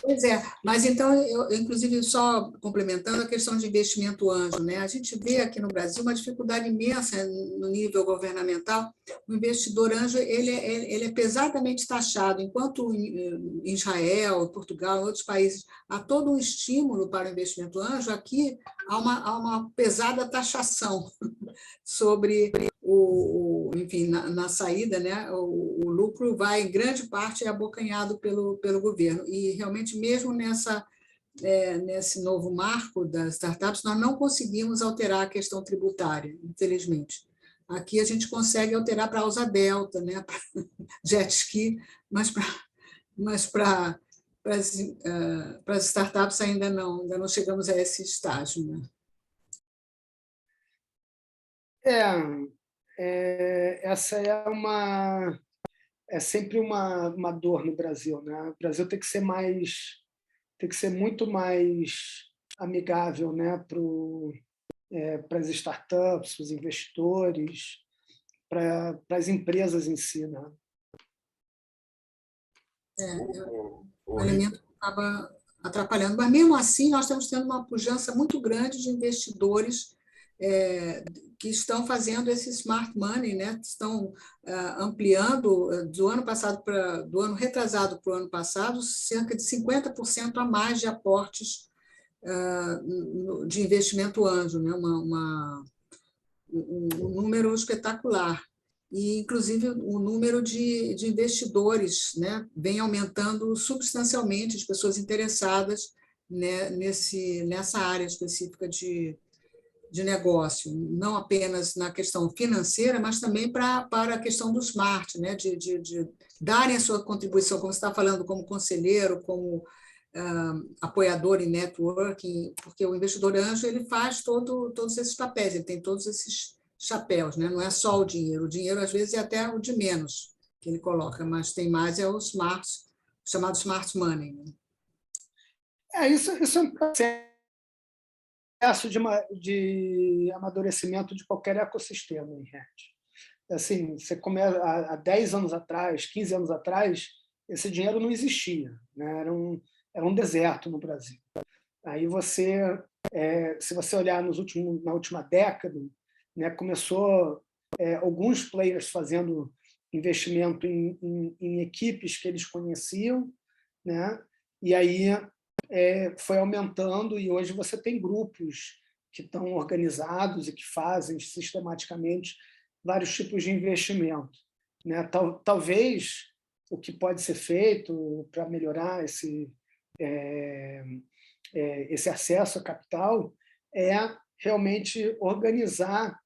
Pois é, mas então, inclusive, só complementando a questão de investimento anjo, né? A gente vê aqui no Brasil uma dificuldade imensa no nível governamental. O investidor anjo ele é pesadamente taxado, enquanto em Israel, Portugal, outros países, há todo um estímulo para o investimento anjo, aqui há uma pesada taxação sobre o enfim, na saída, né, o lucro vai, em grande parte, abocanhado pelo governo. E, realmente, mesmo nesse novo marco das startups, nós não conseguimos alterar a questão tributária, infelizmente. Aqui a gente consegue alterar para Asa Delta, né, para jet ski, mas para as startups ainda não chegamos a esse estágio. Né? Essa é sempre uma dor no Brasil, né? O Brasil tem que ser muito mais amigável, né, para as startups, para os investidores, para as empresas em si, né? O O Rick, alimento acaba atrapalhando, mas mesmo assim nós estamos tendo uma pujança muito grande de investidores que estão fazendo esse smart money, né? Estão ampliando do ano retrasado para o ano passado, cerca de 50% a mais de aportes de investimento anjo, né? Um número espetacular. E, inclusive, o número de investidores, né, vem aumentando substancialmente, de pessoas interessadas, né, nessa área específica de negócio, não apenas na questão financeira, mas também para a questão do smart, né, de darem a sua contribuição, como você está falando, como conselheiro, como apoiador em networking, porque o investidor anjo ele faz todos esses papéis, ele tem todos esses chapéus, né? Não é só o dinheiro às vezes é até o de menos que ele coloca, mas tem mais o smart, chamado smart money. Né? Isso é um processo de amadurecimento de qualquer ecossistema, em rede. Assim, você começa há 10 anos atrás, 15 anos atrás, esse dinheiro não existia, né? Era um deserto no Brasil. Aí se você olhar na última década, né, começou alguns players fazendo investimento em equipes que eles conheciam, né? E aí foi aumentando e hoje você tem grupos que estão organizados e que fazem sistematicamente vários tipos de investimento, né? Talvez o que pode ser feito para melhorar esse acesso a capital é realmente organizar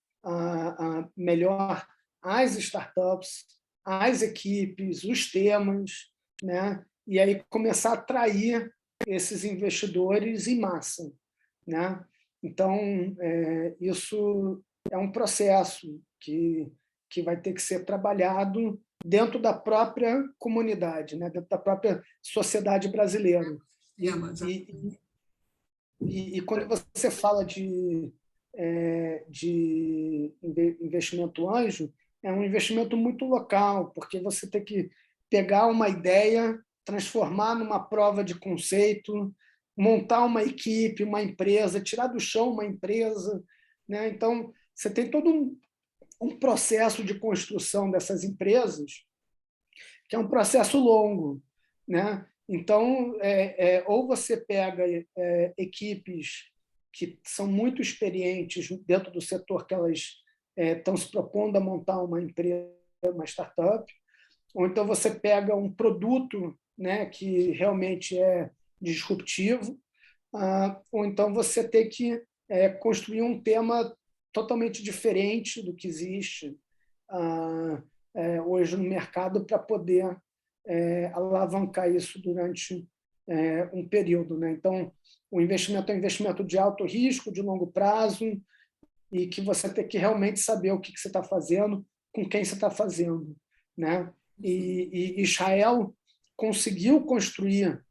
melhor as startups, as equipes, os temas, né? E aí começar a atrair esses investidores em massa, né? Então, isso é um processo que vai ter que ser trabalhado dentro da própria comunidade, né? Dentro da própria sociedade brasileira. E quando você fala de investimento anjo, é um investimento muito local, porque você tem que pegar uma ideia, transformar numa prova de conceito, montar uma equipe, uma empresa, tirar do chão uma empresa, né? Então, você tem todo um processo de construção dessas empresas, que é um processo longo, né? Então, ou você pega equipes que são muito experientes dentro do setor que elas estão se propondo a montar uma empresa, uma startup, ou então você pega um produto, né, que realmente é disruptivo, ou então você tem que construir um tema totalmente diferente do que existe hoje no mercado para poder alavancar isso durante um período, né? Então, o investimento é um investimento de alto risco, de longo prazo, e que você tem que realmente saber o que você está fazendo, com quem você está fazendo, né? E Israel conseguiu construir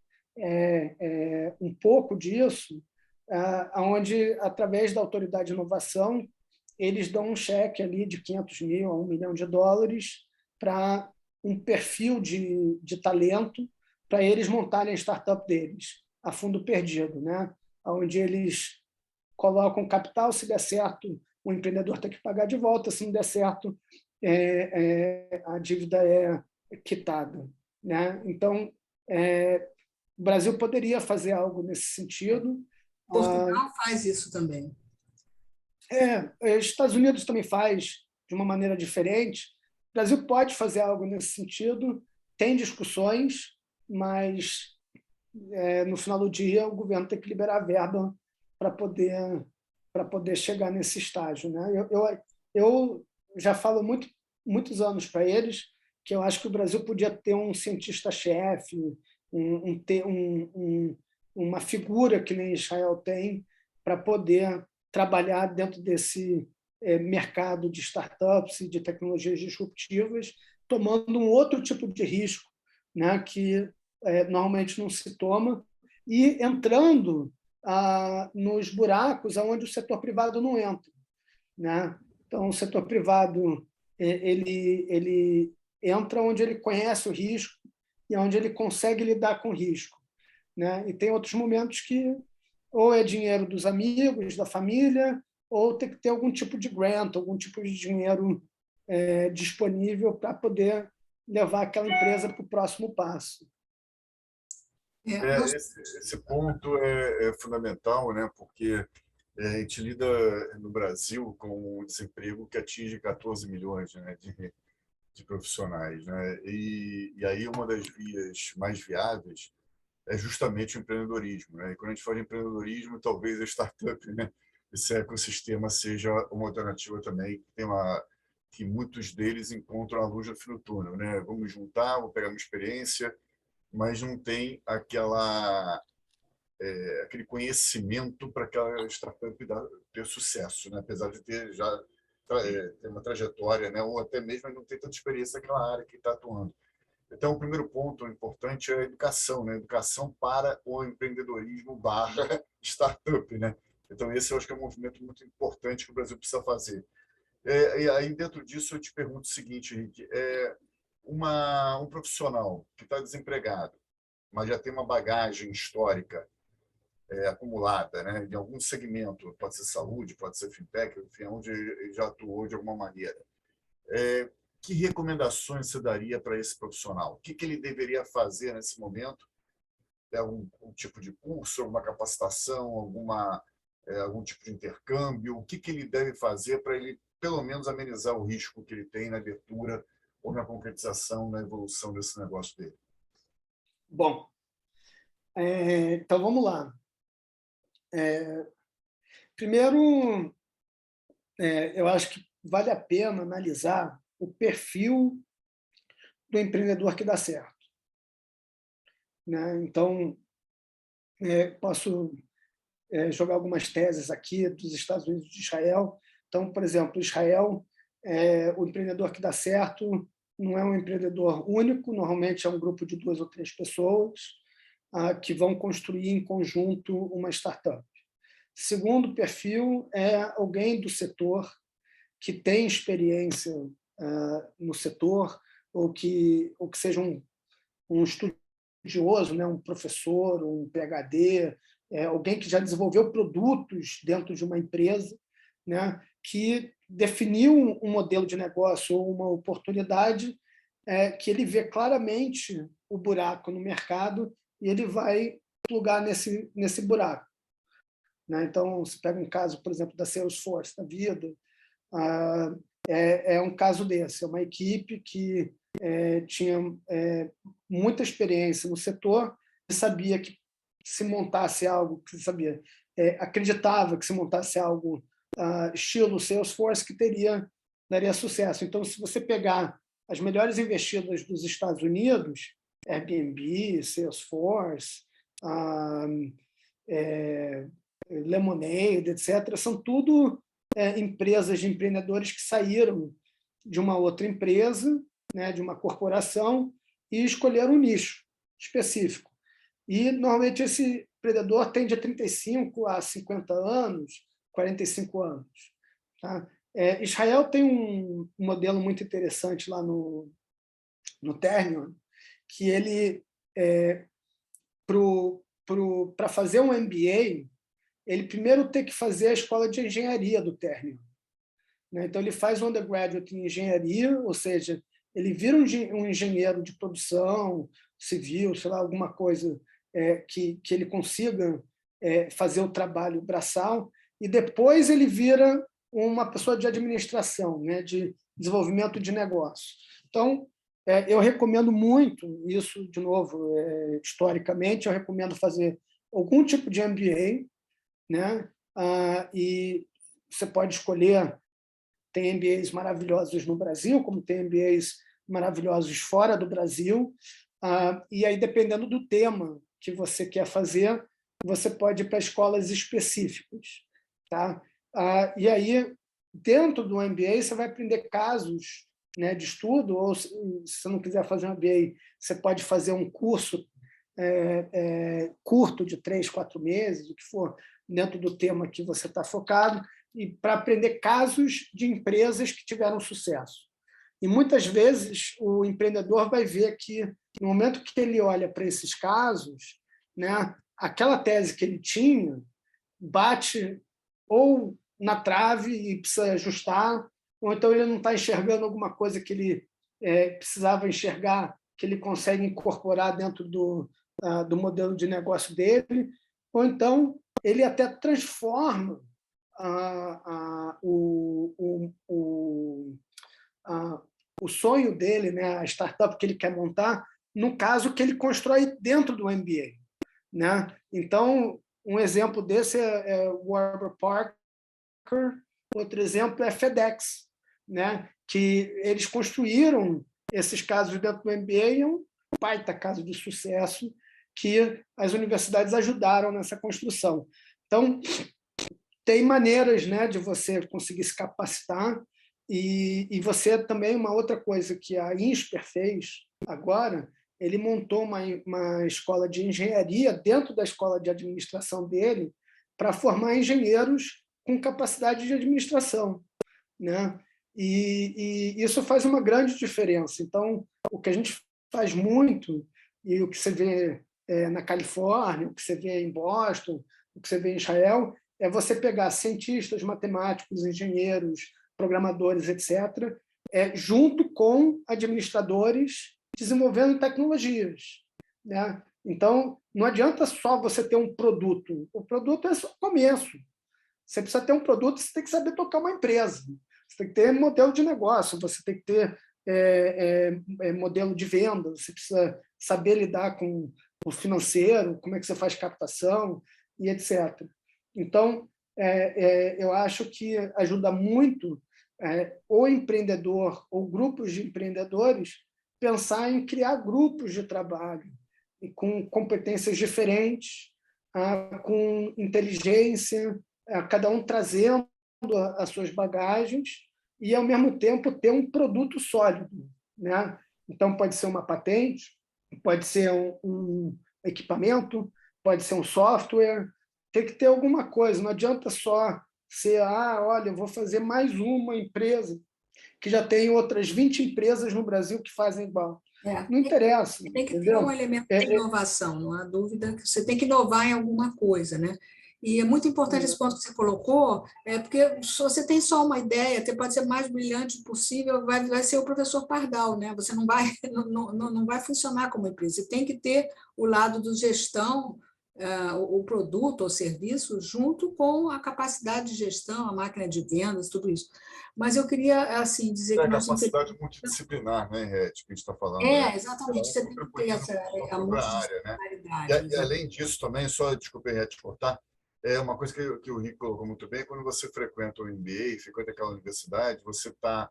um pouco disso, onde, através da Autoridade de Inovação, eles dão um cheque ali de 500 mil a $1 milhão para um perfil de talento para eles montarem a startup deles, a fundo perdido, né? Onde eles colocam capital, se der certo, o empreendedor tem que pagar de volta, se não der certo, a dívida é quitada, né? Então, o Brasil poderia fazer algo nesse sentido. Portugal faz isso também. Estados Unidos também faz. de uma maneira diferente. O Brasil pode fazer algo nesse sentido, tem discussões, mas no final do dia o governo tem que liberar verba para poder chegar nesse estágio, né? Eu já falo muitos anos para eles que eu acho que o Brasil podia ter um cientista-chefe, uma figura que nem Israel tem para poder trabalhar dentro desse mercado de startups e de tecnologias disruptivas, tomando um outro tipo de risco, né, que normalmente não se toma, e entrando nos buracos onde o setor privado não entra, né? Então, o setor privado ele entra onde ele conhece o risco e onde ele consegue lidar com o risco, né? E tem outros momentos que ou é dinheiro dos amigos, da família, ou tem que ter algum tipo de grant, algum tipo de dinheiro disponível para poder levar aquela empresa para o próximo passo. Esse ponto é fundamental, né? Porque a gente lida no Brasil com um desemprego que atinge 14 milhões, né, de profissionais, né? E aí uma das vias mais viáveis é justamente o empreendedorismo, né? E quando a gente fala de empreendedorismo, talvez a startup, né, esse ecossistema seja uma alternativa também, que muitos deles encontram a luz no fim do túnel, né? Vamos juntar, vou pegar uma experiência, mas não tem aquele conhecimento para aquela startup ter sucesso, né? Apesar de ter já ter uma trajetória, né? Ou até mesmo não ter tanta experiência naquela área que está atuando. Então, o primeiro ponto importante é a educação, né? Educação para o empreendedorismo barra startup, né? Então, esse eu acho que é um movimento muito importante que o Brasil precisa fazer. E aí, dentro disso, eu te pergunto o seguinte, Henrique, um profissional que está desempregado, mas já tem uma bagagem histórica acumulada, né, em algum segmento, pode ser saúde, pode ser fintech, enfim, onde ele já atuou de alguma maneira. Que recomendações você daria para esse profissional? O que ele deveria fazer nesse momento? Um tipo de curso, alguma capacitação, algum tipo de intercâmbio? O que ele deve fazer para ele, pelo menos, amenizar o risco que ele tem na abertura ou na concretização, na evolução desse negócio dele? Bom, então vamos lá. Primeiro, eu acho que vale a pena analisar o perfil do empreendedor que dá certo, né? Então, posso jogar algumas teses aqui dos Estados Unidos e de Israel. Então, por exemplo, Israel, o empreendedor que dá certo não é um empreendedor único, normalmente é um grupo de 2 ou 3 pessoas que vão construir em conjunto uma startup. Segundo perfil é alguém do setor que tem experiência no setor ou que seja um estudioso, né, um professor, um PhD, alguém que já desenvolveu produtos dentro de uma empresa, né, que definiu um modelo de negócio ou uma oportunidade que ele vê claramente o buraco no mercado e ele vai plugar nesse buraco, né? Então, se pega um caso, por exemplo, da Salesforce da vida, é um caso desse, é uma equipe que tinha muita experiência no setor e sabia que se montasse algo, acreditava que se montasse algo estilo Salesforce que daria sucesso. Então, se você pegar as melhores investidas dos Estados Unidos, Airbnb, Salesforce, Lemonade, etc., são tudo empresas de empreendedores que saíram de uma outra empresa, né, de uma corporação, e escolheram um nicho específico. E, normalmente, esse empreendedor tem de 35 a 50 anos, 45 anos. Tá? Israel tem um modelo muito interessante lá no Ternion, que ele, para fazer um MBA, ele primeiro tem que fazer a escola de engenharia do Ternion. Então, ele faz um undergraduate em engenharia, ou seja, ele vira um engenheiro de produção civil, sei lá, alguma coisa que ele consiga fazer o trabalho braçal, e depois ele vira uma pessoa de administração, né, de desenvolvimento de negócio. Então, eu recomendo muito isso, de novo, historicamente, eu recomendo fazer algum tipo de MBA, né? E você pode escolher, tem MBAs maravilhosos no Brasil, como tem MBAs maravilhosos fora do Brasil, e aí, dependendo do tema que você quer fazer, você pode ir para escolas específicas. Tá? E aí, dentro do MBA, você vai aprender casos, né, de estudo, ou se você não quiser fazer um MBA, você pode fazer um curso curto de 3, 4 meses, o que for, dentro do tema que você está focado, e para aprender casos de empresas que tiveram sucesso. E muitas vezes o empreendedor vai ver que, no momento que ele olha para esses casos, né, aquela tese que ele tinha bate ou na trave e precisa ajustar, ou então ele não está enxergando alguma coisa que ele precisava enxergar, que ele consegue incorporar dentro do modelo de negócio dele, ou então ele até transforma o sonho dele, né, a startup que ele quer montar, no caso que ele constrói dentro do MBA. Né? Então, um exemplo desse é o Warburg Parker, outro exemplo é FedEx, né? Que eles construíram esses casos dentro do MBA, e é um baita caso de sucesso que as universidades ajudaram nessa construção. Então, tem maneiras, né, de você conseguir se capacitar, e você também, uma outra coisa que a INSPER fez agora, ele montou uma escola de engenharia dentro da escola de administração dele para formar engenheiros com capacidade de administração, né? E isso faz uma grande diferença. Então, o que a gente faz muito, e o que você vê na Califórnia, o que você vê em Boston, o que você vê em Israel, é você pegar cientistas, matemáticos, engenheiros, programadores, etc., junto com administradores desenvolvendo tecnologias. Né? Então, não adianta só você ter um produto. O produto é só o começo. Você precisa ter um produto, você tem que saber tocar uma empresa. Você tem que ter modelo de negócio, você tem que ter modelo de venda, você precisa saber lidar com o financeiro, como é que você faz captação, e etc. Então, eu acho que ajuda muito o empreendedor ou grupos de empreendedores pensar em criar grupos de trabalho e com competências diferentes, com inteligência, cada um trazendo as suas bagagens e, ao mesmo tempo, ter um produto sólido. Né? Então, pode ser uma patente, pode ser um equipamento, pode ser um software, tem que ter alguma coisa, não adianta só ser, olha, eu vou fazer mais uma empresa, que já tem outras 20 empresas no Brasil que fazem igual. Não interessa. Tem que entendeu? ter um elemento de inovação, não há dúvida que você tem que inovar em alguma coisa, né? E é muito importante esse ponto que você colocou, porque se você tem só uma ideia, você pode ser mais brilhante possível, vai ser o professor Pardal, né? Você não vai funcionar como empresa. Você tem que ter o lado de gestão, o produto ou serviço, junto com a capacidade de gestão, a máquina de vendas, tudo isso. Mas eu queria assim dizer que a nós capacidade multidisciplinar, né, Red, que a gente está falando. Né? Exatamente. Você tem que ter essa multidisciplinaridade. E além disso também, só desculpe, Red, te cortar, uma coisa que o Rick colocou muito bem, quando você frequenta o MBA, frequenta aquela universidade, você está,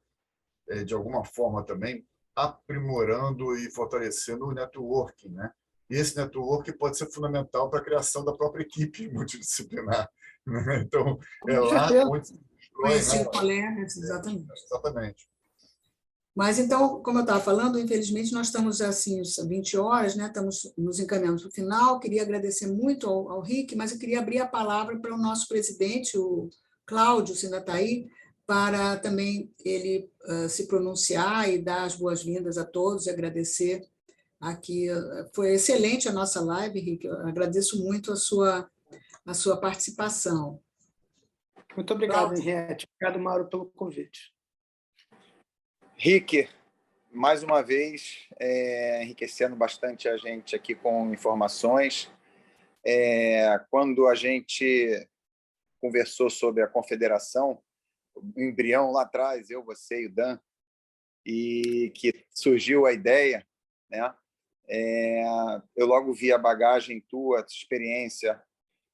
de alguma forma também, aprimorando e fortalecendo o networking, né? E esse networking pode ser fundamental para a criação da própria equipe multidisciplinar. Né? Então, lá onde se conhecer colegas, exatamente. Exatamente. Mas, então, como eu estava falando, infelizmente, nós estamos assim, 20 horas, né? Estamos nos encaminhando para o final. Queria agradecer muito ao Rick, mas eu queria abrir a palavra para o nosso presidente, o Cláudio, se ainda está aí, para também ele se pronunciar e dar as boas-vindas a todos e agradecer aqui. Foi excelente a nossa live, Rick. Eu agradeço muito a sua participação. Muito obrigado, Henriette. Obrigado, Mauro, pelo convite. Rick, mais uma vez, enriquecendo bastante a gente aqui com informações. Quando a gente conversou sobre a confederação, embrião lá atrás, eu, você e o Dan, e que surgiu a ideia, né? Eu logo vi a bagagem tua, a tua experiência,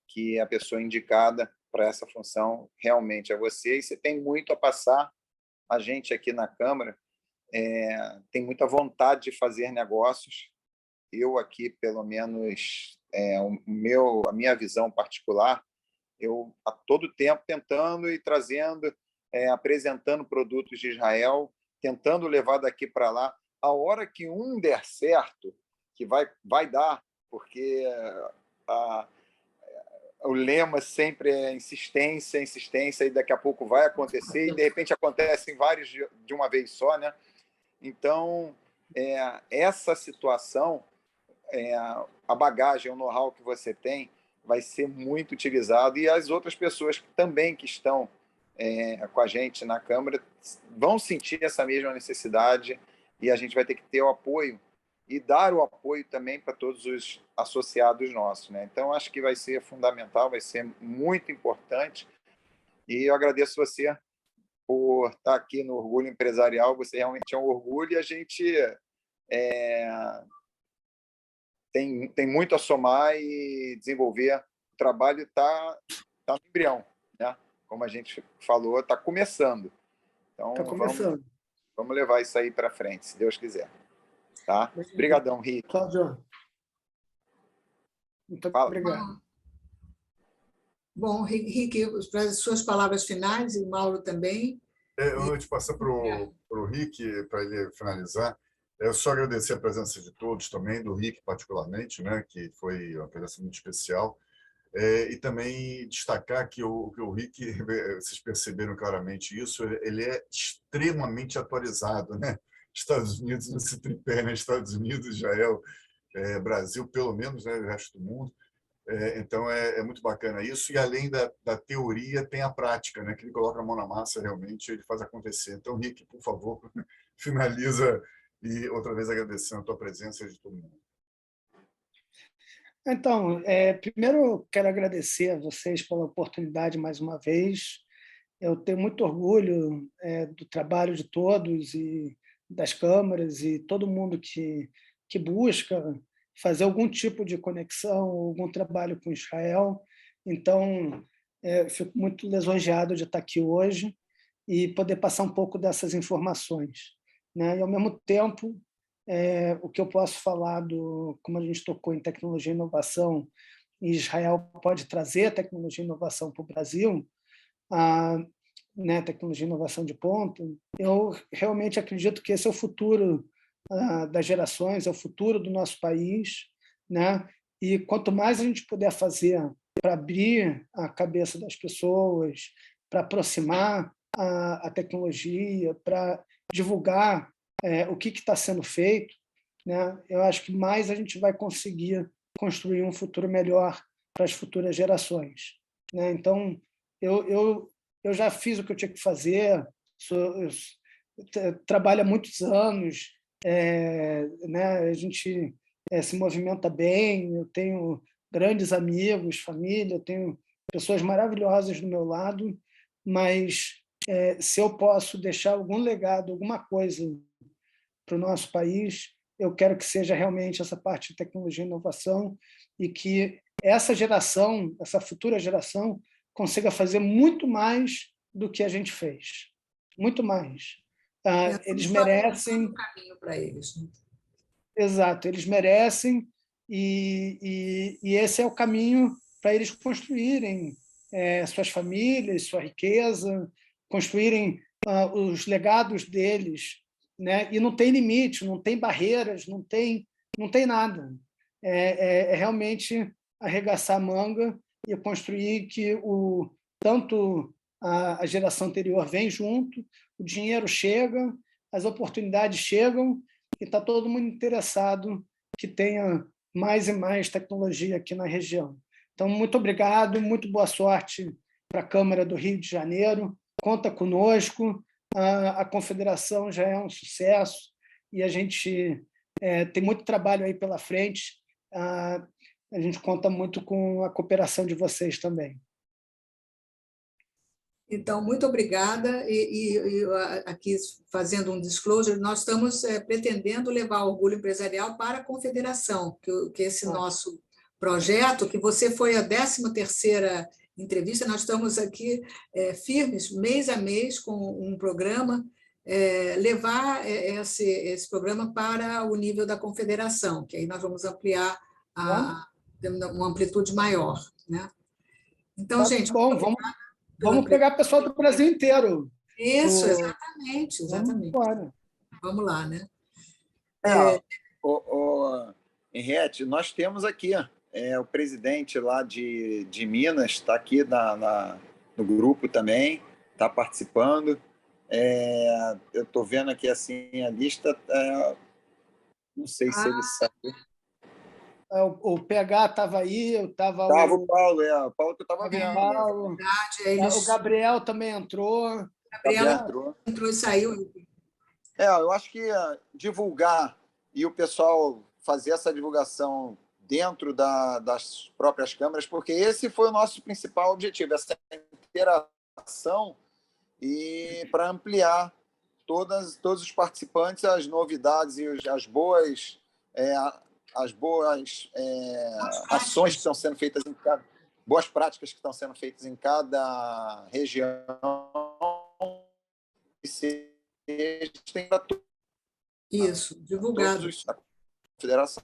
que a pessoa indicada para essa função realmente é você, e você tem muito a passar. A gente aqui na Câmara tem muita vontade de fazer negócios. Eu aqui, pelo menos, a minha visão particular, eu a todo tempo tentando e trazendo, apresentando produtos de Israel, tentando levar daqui para lá. A hora que um der certo, que vai dar, porque o lema sempre é insistência, insistência, e daqui a pouco vai acontecer, e de repente acontecem vários de uma vez só, né? Então, essa situação, a bagagem, o know-how que você tem, vai ser muito utilizado, e as outras pessoas também que estão com a gente na Câmara vão sentir essa mesma necessidade, e a gente vai ter que ter o apoio e dar o apoio também para todos os associados nossos, né? Então, acho que vai ser fundamental, vai ser muito importante, e eu agradeço você por estar aqui no Orgulho Empresarial. Você realmente é um orgulho, e a gente tem muito a somar e desenvolver. O trabalho está no embrião, né? Como a gente falou, está começando. Então, Está começando. Vamos levar isso aí para frente, se Deus quiser. Tá? Obrigadão, Rick. Cláudio, muito obrigado. Bom, Rick, para as suas palavras finais, e o Mauro também. Antes de passar para o Rick, para ele finalizar, eu só agradecer a presença de todos também, do Rick particularmente, né, que foi uma presença muito especial, e também destacar que o Rick, vocês perceberam claramente isso, ele é extremamente atualizado, né? Estados Unidos nesse tripé, né? Estados Unidos, Israel, Brasil, pelo menos, né? O resto do mundo. Então, é muito bacana isso. E, além da teoria, tem a prática, né? Que ele coloca a mão na massa, realmente, ele faz acontecer. Então, Rick, por favor, finaliza, e outra vez agradecendo a tua presença e de todo mundo. Então, primeiro quero agradecer a vocês pela oportunidade mais uma vez. Eu tenho muito orgulho do trabalho de todos e das câmaras e todo mundo que busca fazer algum tipo de conexão, algum trabalho com Israel. Então, fico muito lisonjeado de estar aqui hoje e poder passar um pouco dessas informações, né? E, ao mesmo tempo, o que eu posso falar como a gente tocou em tecnologia e inovação, e Israel pode trazer tecnologia e inovação para o Brasil, né, tecnologia e inovação de ponta, eu realmente acredito que esse é o futuro das gerações, é o futuro do nosso país, né? E quanto mais a gente puder fazer para abrir a cabeça das pessoas, para aproximar a tecnologia, para divulgar o que está sendo feito, né? Eu acho que mais a gente vai conseguir construir um futuro melhor para as futuras gerações, né? Então, eu já fiz o que eu tinha que fazer, trabalho há muitos anos, né? A gente se movimenta bem, eu tenho grandes amigos, família, eu tenho pessoas maravilhosas do meu lado, mas se eu posso deixar algum legado, alguma coisa para o nosso país, eu quero que seja realmente essa parte de tecnologia e inovação, e que essa geração, essa futura geração, consiga fazer muito mais do que a gente fez. Muito mais. Eles merecem... caminho para eles. Né? Exato, eles merecem, e esse é o caminho para eles construírem suas famílias, sua riqueza, construírem os legados deles, né? E não tem limite, não tem barreiras, não tem nada. É realmente arregaçar a manga e construir que tanto a geração anterior vem junto, o dinheiro chega, as oportunidades chegam, e está todo mundo interessado que tenha mais e mais tecnologia aqui na região. Então, muito obrigado, muito boa sorte para a Câmara do Rio de Janeiro, conta conosco, a Confederação já é um sucesso, e a gente tem muito trabalho aí pela frente, a gente conta muito com a cooperação de vocês também. Então, muito obrigada. Aqui, fazendo um disclosure, nós estamos pretendendo levar o Orgulho Empresarial para a Confederação, que esse nosso projeto, que você foi a 13ª entrevista, nós estamos aqui firmes, mês a mês, com um programa, levar esse programa para o nível da Confederação, que aí nós vamos ampliar uma amplitude maior, né? Então, Tá gente, bom, vamos pegar pessoal do Brasil inteiro. isso, exatamente. Vamos lá, né? Henriette, nós temos aqui o presidente lá de Minas, está aqui no grupo também, está participando. Eu estou vendo aqui assim a lista, não sei se ele sabe. O PH estava aí, eu estava. Estava o Paulo, o Paulo que eu estava vendo. Paulo, o Gabriel também entrou. Gabriel entrou e saiu. Eu acho que divulgar e o pessoal fazer essa divulgação dentro das próprias câmaras, porque esse foi o nosso principal objetivo, essa interação, e para ampliar todos os participantes, as novidades e as boas ações que estão sendo feitas boas práticas que estão sendo feitas em cada região, e tem para isso, divulgado. Todos da Federação.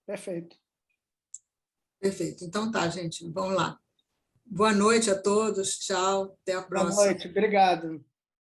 Perfeito. Perfeito. Então tá, gente, vamos lá. Boa noite a todos, tchau, até a próxima. Boa noite, obrigado.